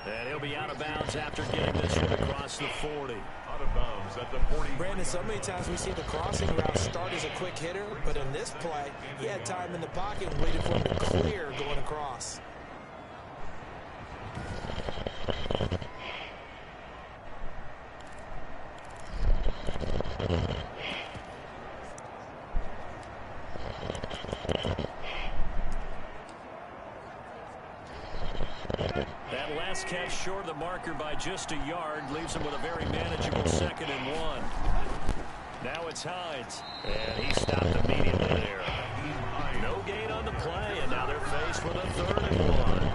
And he'll be out of bounds after getting this one across the 40. Out of bounds at the 40. Brandon, so many times we see the crossing route start as a quick hitter, but in this play, he had time in the pocket and waited for him to clear going across. That last catch short of the marker by just a yard leaves him with a very manageable 2nd and 1. Now it's Hines, and he stopped immediately there. No gain on the play, and now they're faced with a 3rd and 1.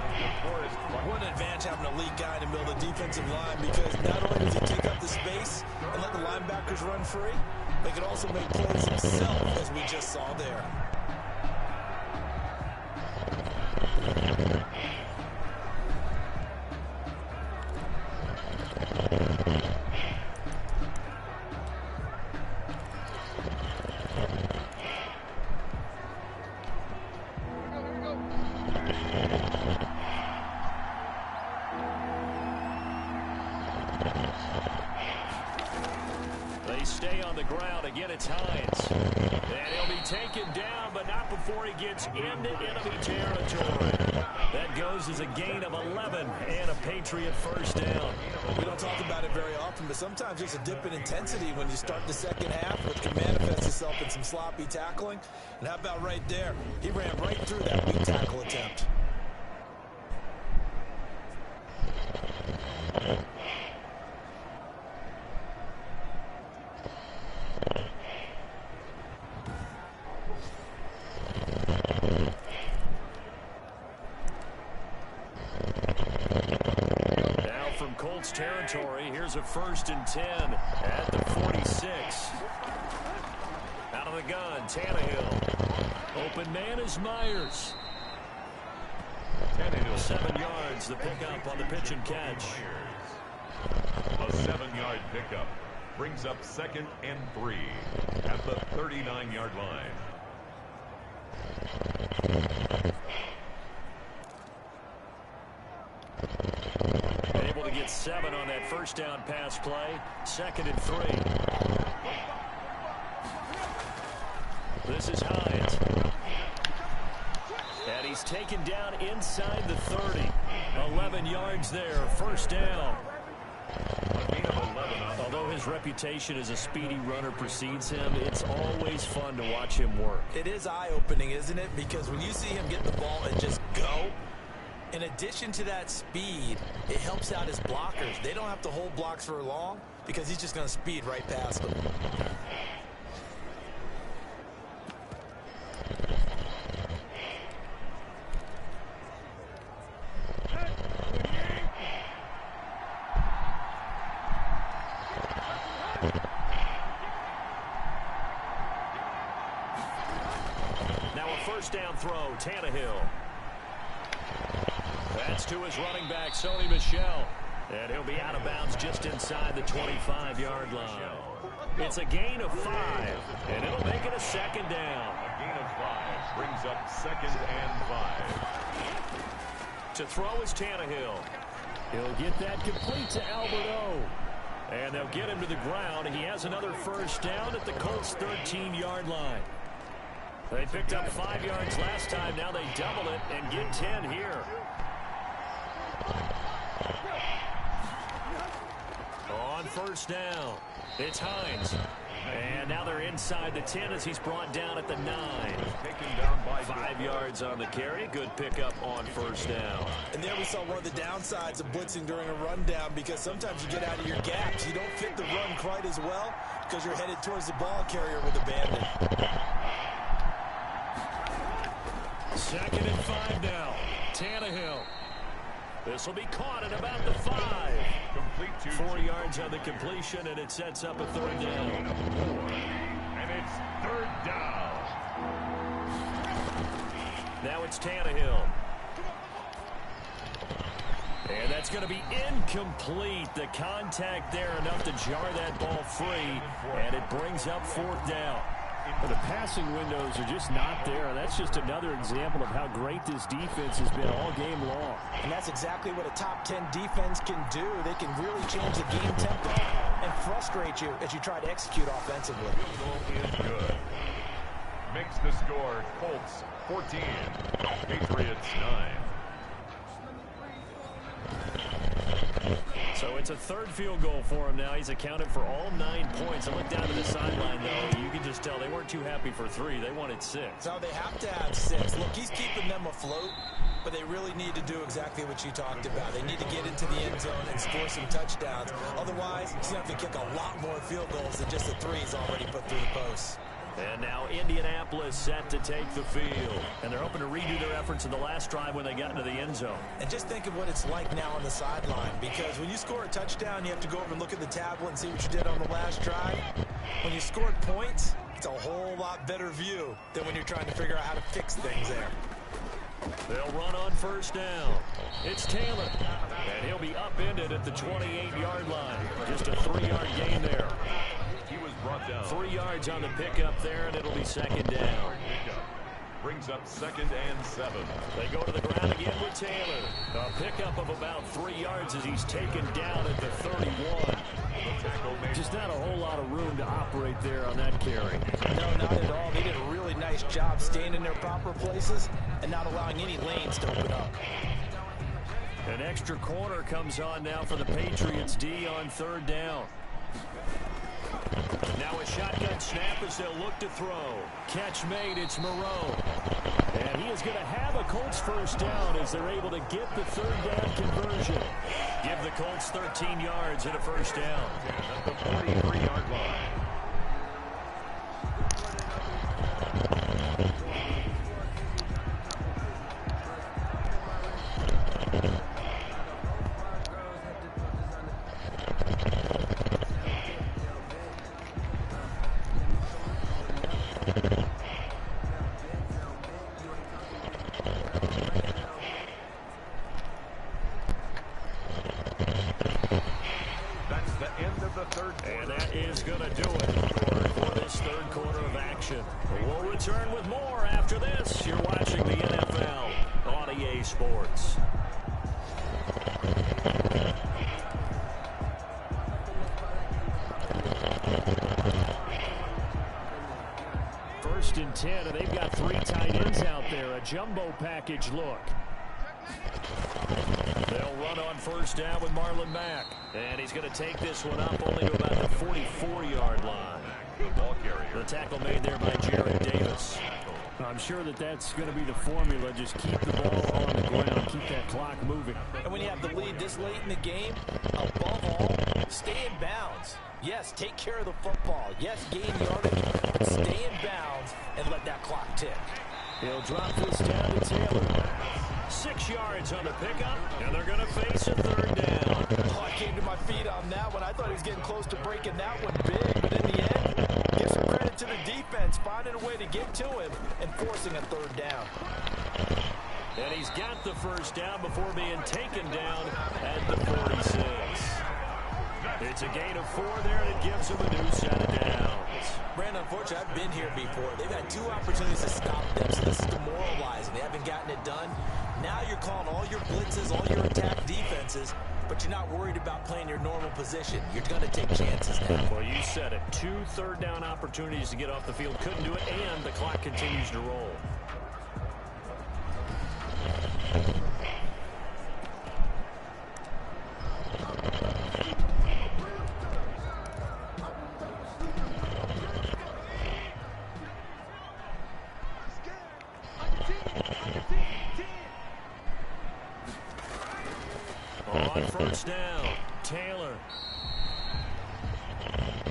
What an advantage having a lead guy in the middle of the defensive line, because not only does he take up the space and let the linebackers run free, they can also make plays himself, as we just saw there. They stay on the ground. Again, it's Hines. And he'll be taken down, but not before he gets into enemy territory. That goes as a gain of 11 and a Patriot first down. We don't talk about it very often, but sometimes there's a dip in intensity when you start the second half, which can manifest itself in some sloppy tackling. And how about right there? He ran right through that weak tackle attempt. Colts territory. Here's a 1st and 10 at the 46. Out of the gun, Tannehill. Open man is Myers. Tannehill. 7 yards, the pickup on the pitch and catch. A 7-yard pickup brings up 2nd and 3 at the 39-yard line. Able to to get 7 on that first down pass play. 2nd and 3. This is Hines. And he's taken down inside the 30. 11 yards there, first down. Although his reputation as a speedy runner precedes him, it's always fun to watch him work. It is eye-opening, isn't it? Because when you see him get the ball and just go, in addition to that speed, it helps out his blockers. They don't have to hold blocks for long because he's just going to speed right past them. First down throw, Tannehill. That's to his running back, Sony Michel. And he'll be out of bounds just inside the 25-yard line. It's a gain of 5, and it'll make it a 2nd down. A gain of 5 brings up 2nd and 5. To throw is Tannehill. He'll get that complete to Albert O. And they'll get him to the ground. He has another first down at the Colts' 13-yard line. They picked up 5 yards last time. Now they double it and get 10 here. On first down, it's Hines. And now they're inside the 10 as he's brought down at the 9. Taken down by 5 yards on the carry. Good pickup on first down. And there we saw one of the downsides of blitzing during a rundown, because sometimes you get out of your gaps. You don't fit the run quite as well because you're headed towards the ball carrier with a bandit. 2nd and 5 now. Tannehill. This will be caught at about the 5. complete to 4 yards on the completion, and it sets up a 3rd down. And it's 3rd down. Now it's Tannehill. And that's going to be incomplete. The contact there enough to jar that ball free, and it brings up 4th down. Well, the passing windows are just not there. That's just another example of how great this defense has been all game long. And that's exactly what a top 10 defense can do. They can really change the game tempo and frustrate you as you try to execute offensively. Field goal is good. Makes the score Colts 14, Patriots 9. So it's a 3rd field goal for him now. He's accounted for all 9 points. I look down to the sideline, though. You can just tell they weren't too happy for 3. They wanted 6. No, they have to have 6. Look, he's keeping them afloat, but they really need to do exactly what you talked about. They need to get into the end zone and score some touchdowns. Otherwise, he's going to have to kick a lot more field goals than just the 3s already put through the posts. And now Indianapolis set to take the field. And they're hoping to redo their efforts in the last drive when they got into the end zone. And just think of what it's like now on the sideline, because when you score a touchdown, you have to go over and look at the tablet and see what you did on the last drive. When you scored points, it's a whole lot better view than when you're trying to figure out how to fix things there. They'll run on first down. It's Taylor. And he'll be upended at the 28-yard line. Just a 3-yard gain there. He was brought down. 3 yards on the pickup there, and it'll be 2nd down. Brings up 2nd and 7. They go to the ground again with Taylor. A pickup of about 3 yards as he's taken down at the 31. Just not a whole lot of room to operate there on that carry. No, not at all. They did a really nice job staying in their proper places and not allowing any lanes to open up. An extra corner comes on now for the Patriots D on 3rd down. Now a shotgun snap as they'll look to throw. Catch made, it's Moreau. And he is going to have a Colts first down as they're able to get the 3rd down conversion. Give the Colts 13 yards and a first down. At the 43-yard line. We'll return with more after this. You're watching the NFL on EA Sports. camo package look. They'll run on first down with Marlon Mack. And he's going to take this one up only to about the 44-yard line. The tackle made there by Jared Davis. I'm sure that that's going to be the formula. Just keep the ball on the ground. Keep that clock moving. And when you have the lead this late in the game, above all, stay in bounds. Yes, take care of the football. Yes, gain yardage, but stay in bounds and let that clock tick. He'll drop this down to Taylor. 6 yards on the pickup, and they're going to face a third down. Oh, I came to my feet on that one. I thought he was getting close to breaking that one big, but in the end, give some credit to the defense, finding a way to get to him and forcing a third down. And he's got the first down before being taken down at the 46. It's a gain of 4 there, and it gives him a new set of downs. Brandon, unfortunately, I've been here before. They've had 2 opportunities to stop them, so this is demoralizing. They haven't gotten it done. Now you're calling all your blitzes, all your attack defenses, but you're not worried about playing your normal position. You're going to take chances now. Well, you said it. 2 third-down opportunities to get off the field. Couldn't do it, and the clock continues to roll. On first down, Taylor.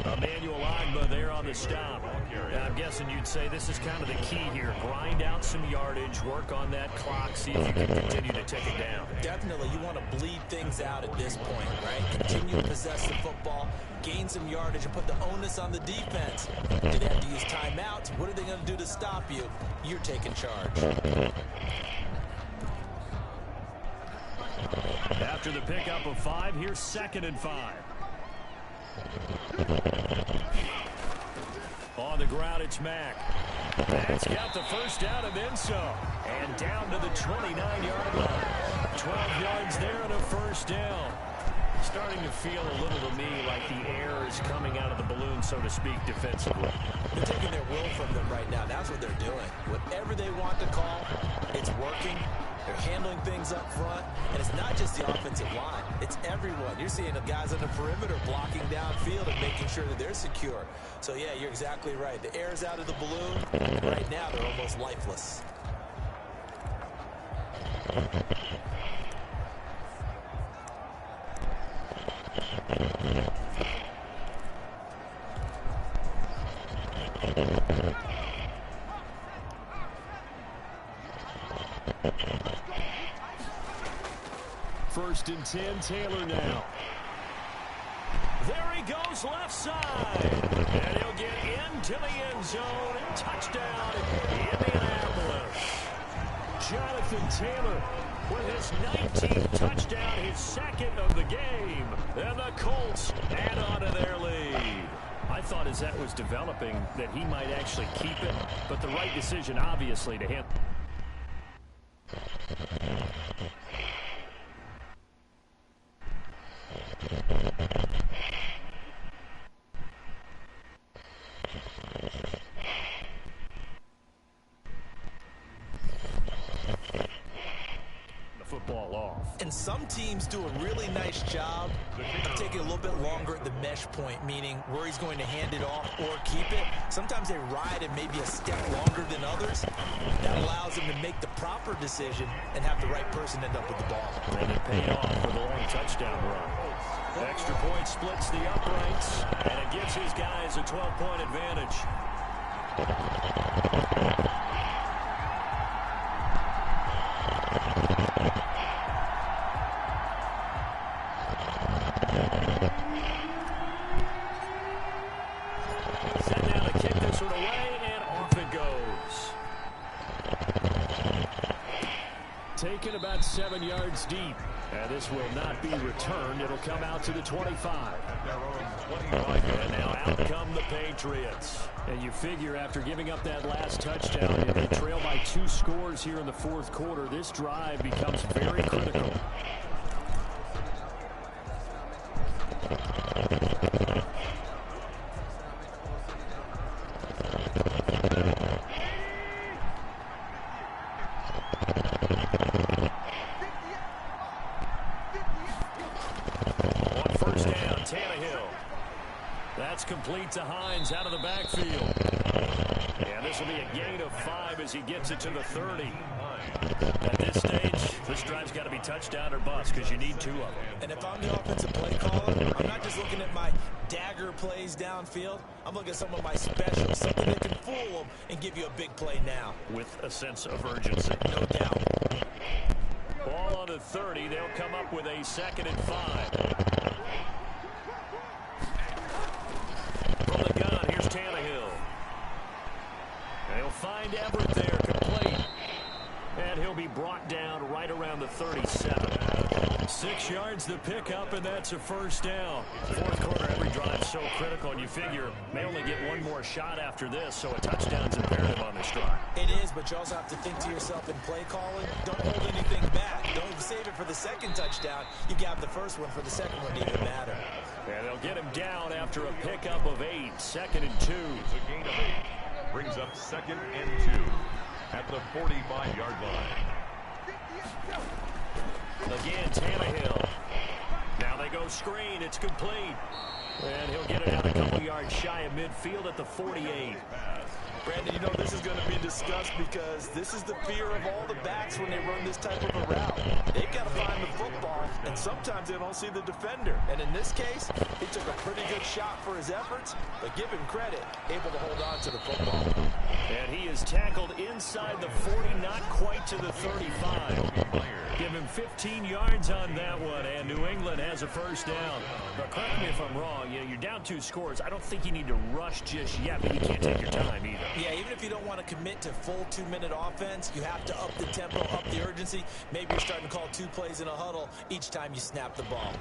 Emmanuel Agba there on the stop. I'm guessing you'd say this is kind of the key here. Grind out some yardage, work on that clock, see if you can continue to take it down. Definitely, you want to bleed things out at this point, right? Continue to possess the football, gain some yardage, and put the onus on the defense. Do they have to use timeouts? What are they going to do to stop you? You're taking charge. After the pickup of 5, here's 2nd and 5. On the ground, it's Mack. Mack's got the first down and then some. And down to the 29-yard line. 12 yards there and a first down. Starting to feel a little to me like the air is coming out of the balloon, so to speak, defensively. They're taking their will from them right now. That's what they're doing. Whatever they want to call, it's working. They're handling things up front, and it's not just the offensive line. It's everyone. You're seeing the guys on the perimeter blocking downfield and making sure that they're secure. So, yeah, you're exactly right. The air's out of the balloon, and right now they're almost lifeless. First and 10, Taylor now. There he goes left side. And he'll get into the end zone. Touchdown, Indianapolis. Jonathan Taylor with his 19th touchdown, his 2nd of the game. And the Colts add on to their lead. I thought as that was developing that he might actually keep it, but the right decision, obviously, to him. And some teams do a really nice job of taking a little bit longer at the mesh point, meaning where he's going to hand it off or keep it. Sometimes they ride it maybe a step longer than others. That allows them to make the proper decision and have the right person end up with the ball. And it paid off for the long touchdown run. Extra point splits the uprights, and it gives his guys a 12-point advantage. Set down to kick this one away, and off it goes. Taken about 7 yards deep. And this will not be returned. It'll come out to the 25. And now out come the Patriots. And you figure after giving up that last touchdown, if they trail by 2 scores here in the 4th quarter, this drive becomes very critical. complete to Hines out of the backfield. And this will be a gain of 5 as he gets it to the 30. At this stage, this drive's got to be touchdown or bust because you need 2 of them. And if I'm the offensive play caller, I'm not just looking at my dagger plays downfield. I'm looking at some of my specials, something that can fool them and give you a big play now. With a sense of urgency. No doubt. Ball on the 30. They'll come up with a 2nd and 5. From the gun, here's Tannehill. They'll find Everett there, complete. And he'll be brought down right around the 37. 6 yards the pickup, and that's a first down. Fourth quarter, every drive so critical, and you figure may only get one more shot after this, so a touchdown's imperative on this drive. It is, but you also have to think to yourself in play calling, don't hold anything back. Don't save it for the second touchdown. You got the first one for the second one to even matter. And they'll get him down after a pickup of 8. 2nd and 2. It's a gain of 8. Brings up 2nd and 2 at the 45-yard line. Again, Tannehill. Now they go screen. It's complete. And he'll get it out a couple yards shy of midfield at the 48. Brandon, you know this is going to be discussed because this is the fear of all the backs when they run this type of a route. They've got to find the football, and sometimes they don't see the defender. And in this case, he took a pretty good shot for his efforts, but give him credit, able to hold on to the football. And he is tackled inside the 40, not quite to the 35. Give him 15 yards on that one, and New England has a first down. But correct me if I'm wrong, you're down 2 scores. I don't think you need to rush just yet, but you can't take your time either. Yeah, even if you don't want to commit to full 2-minute offense, you have to up the tempo, up the urgency. Maybe you're starting to call 2 plays in a huddle each time you snap the ball.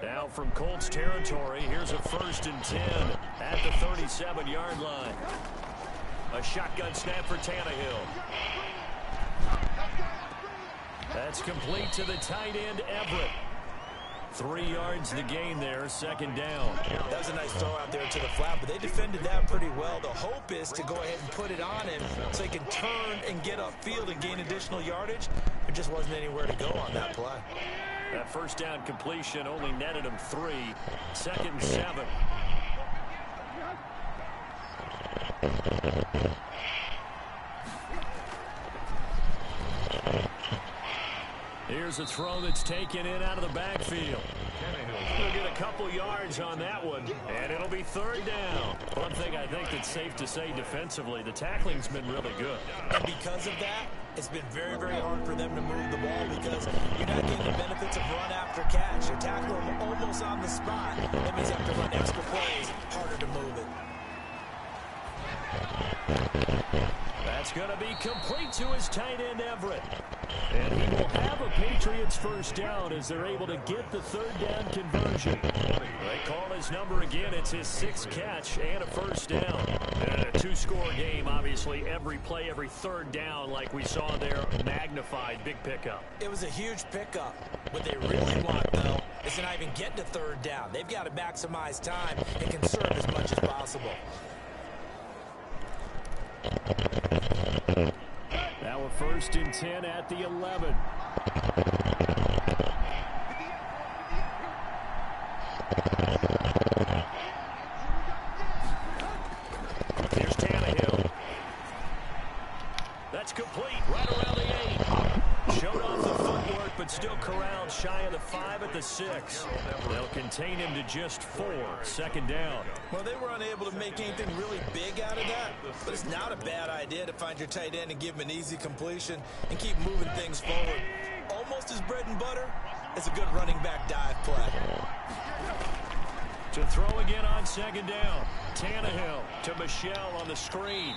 Now from Colts territory, here's a 1st and 10 at the 37-yard line. A shotgun snap for Tannehill. That's complete to the tight end, Everett. 3 yards the gain there, 2nd down. That was a nice throw out there to the flat, but they defended that pretty well. The hope is to go ahead and put it on him so he can turn and get upfield and gain additional yardage. There just wasn't anywhere to go on that play. That first down completion only netted him 3. 2nd and 7. Here's a throw that's taken in out of the backfield. He'll get a couple yards on that one, and it'll be 3rd down. One thing I think that's safe to say defensively, the tackling's been really good. And because of that, it's been very, very hard for them to move the ball because you're not getting the benefits of run after catch. You're tackling them almost on the spot. That means you have to run extra plays, harder to move it. That's going to be complete to his tight end, Everett. And he will have a Patriots first down as they're able to get the 3rd down conversion. They call his number again. It's his 6th catch and a first down. And a 2-score game, obviously. Every play, every 3rd down, like we saw there, magnified. Big pickup. It was a huge pickup. What they really want, though, is to not even get to 3rd down. They've got to maximize time and conserve as much as possible. Now a 1st and 10 at the 11. Here's Tannehill. That's complete right around the 8. Showed off the footwork, but still corralled shy of the 5 at the 6. They'll contain him to just 4. 2nd down. Well, they were unable to make anything really big out of that, but it's not a bad idea to find your tight end and give him an easy completion and keep moving things forward. Almost as bread and butter as a good running back dive play. To throw again on 2nd down. Tannehill to Michelle on the screen.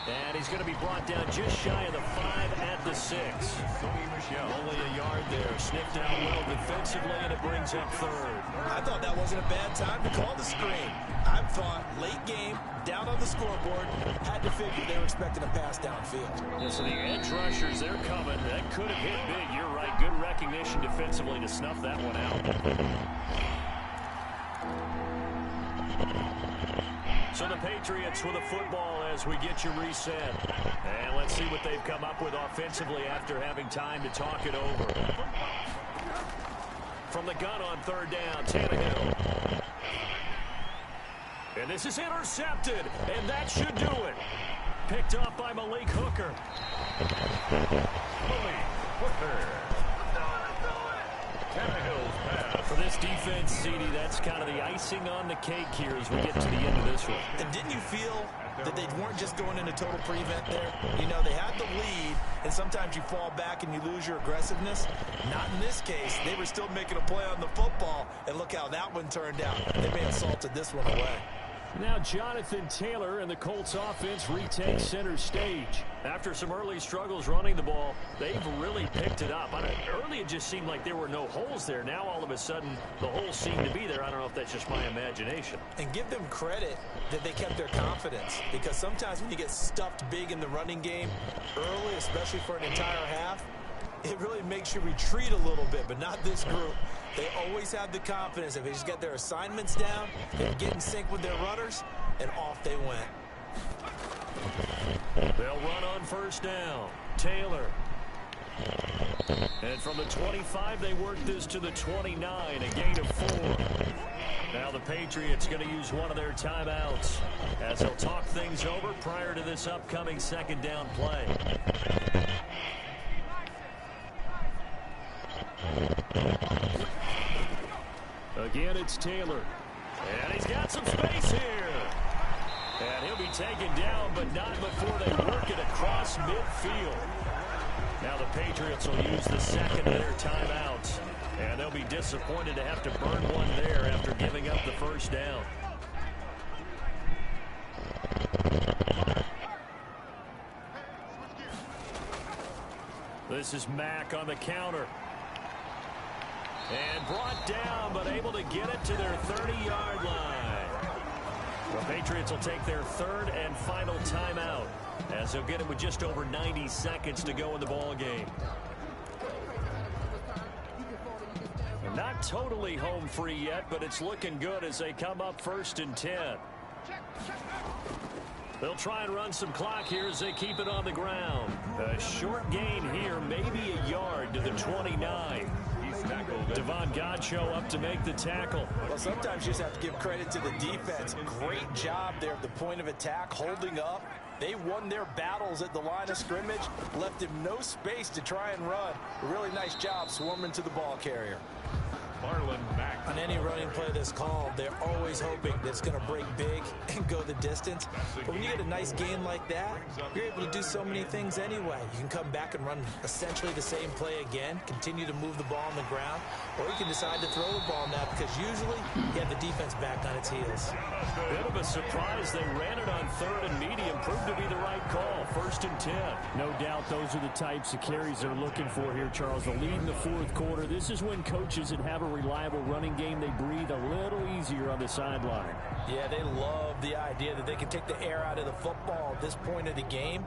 And he's going to be brought down just shy of the 5 at the 6. Only a yard there. Sniffed out well defensively, and it brings up 3rd. I thought that wasn't a bad time to call the screen. I thought late game, down on the scoreboard, had to figure they were expecting a pass downfield. Yeah, so the edge rushers, they're coming. That could have hit big. You're right. Good recognition defensively to snuff that one out. So the Patriots with a football as we get you reset. And let's see what they've come up with offensively after having time to talk it over. From the gun on third down, Tannehill. And this is intercepted, and that should do it. Picked up by Malik Hooker. Malik Hooker. Tannehill's pass. For this defense, CD, that's kind of the icing on the cake here as we get to the end of this one. And didn't you feel that they weren't just going into total prevent there? You know, they had the lead, and sometimes you fall back and you lose your aggressiveness. Not in this case. They were still making a play on the football, and look how that one turned out. They may have salted this one away. Now Jonathan Taylor and the Colts offense retake center stage. After some early struggles running the ball, they've really picked it up. Early it just seemed like there were no holes there. Now all of a sudden the holes seem to be there. I don't know if that's just my imagination. And give them credit that they kept their confidence, because sometimes when you get stuffed big in the running game early, especially for an entire half, it really makes you retreat a little bit, but not this group. They always have the confidence. If they just get their assignments down, they get in sync with their runners, and off they went. They'll run on first down. Taylor. And from the 25, they work this to the 29, a gain of 4. Now the Patriots going to use one of their timeouts as they'll talk things over prior to this upcoming second down play. Again, it's Taylor. And he's got some space here. And he'll be taken down, but not before they work it across midfield. Now the Patriots will use the second of their timeouts. And they'll be disappointed to have to burn one there after giving up the first down. This is Mack on the counter. And brought down, but able to get it to their 30-yard line. The Patriots will take their third and final timeout as they'll get it with just over 90 seconds to go in the ball game. Not totally home free yet, but it's looking good as they come up 1st and 10. They'll try and run some clock here as they keep it on the ground. A short gain here, maybe a yard to the 29. Devon Godchaux up to make the tackle. Well, sometimes you just have to give credit to the defense. Great job there at the point of attack, holding up. They won their battles at the line of scrimmage, left him no space to try and run. A really nice job swarming to the ball carrier. Marlon Mack. On any running play that's called, they're always hoping that it's going to break big and go the distance. But when you get a nice gain like that, you're able to do so many things anyway. You can come back and run essentially the same play again, continue to move the ball on the ground, or you can decide to throw the ball now because usually you have the defense back on its heels. Bit of a surprise. They ran it on 3rd and medium. Proved to be the right call. 1st and 10. No doubt those are the types of carries they're looking for here, Charles. The lead in the 4th quarter. This is when coaches that have a reliable running game, they breathe a little easier on the sideline. Yeah, they love the idea that they can take the air out of the football at this point of the game.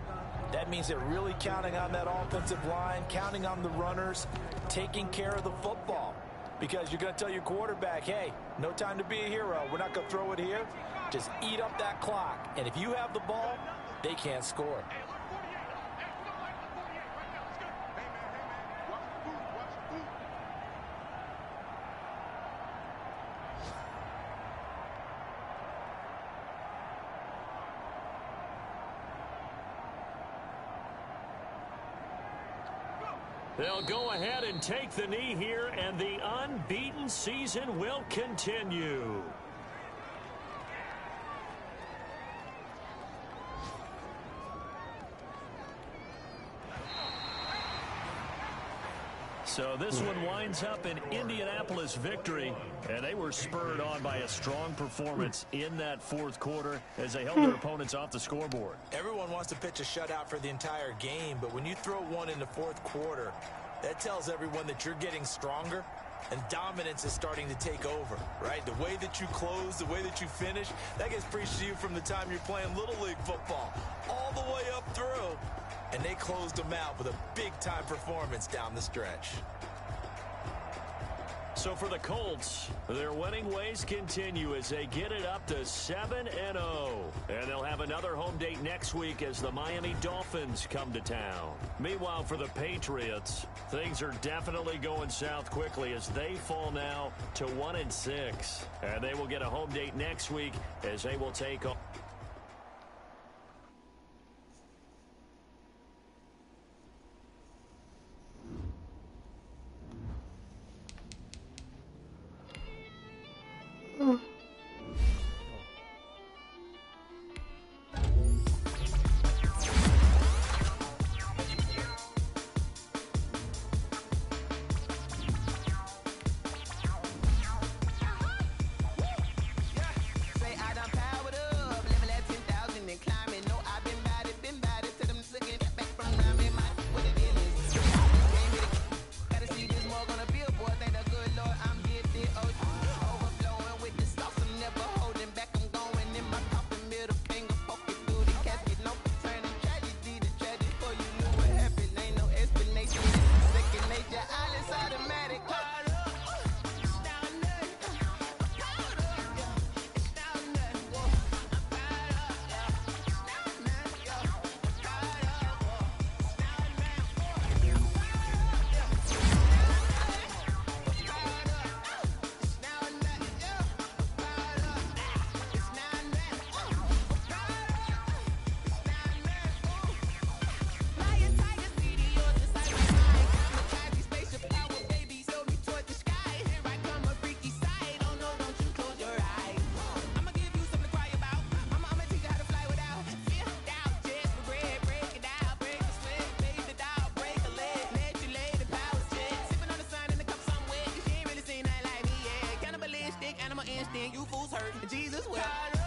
That means they're really counting on that offensive line, counting on the runners, taking care of the football. Because you're going to tell your quarterback, hey, no time to be a hero. We're not going to throw it here. Just eat up that clock. And if you have the ball, they can't score. They'll go ahead and take the knee here, and the unbeaten season will continue. So this one winds up an Indianapolis victory, and they were spurred on by a strong performance in that 4th quarter as they held their opponents off the scoreboard. Everyone wants to pitch a shutout for the entire game, but when you throw one in the 4th quarter, that tells everyone that you're getting stronger and dominance is starting to take over, right? The way that you close, the way that you finish, that gets preached to you from the time you're playing Little League football all the way up through. And they closed them out with a big-time performance down the stretch. So for the Colts, their winning ways continue as they get it up to 7-0. And they'll have another home date next week as the Miami Dolphins come to town. Meanwhile, for the Patriots, things are definitely going south quickly as they fall now to 1-6. And they will get a home date next week as they will take on... You fools hurt. Jesus will.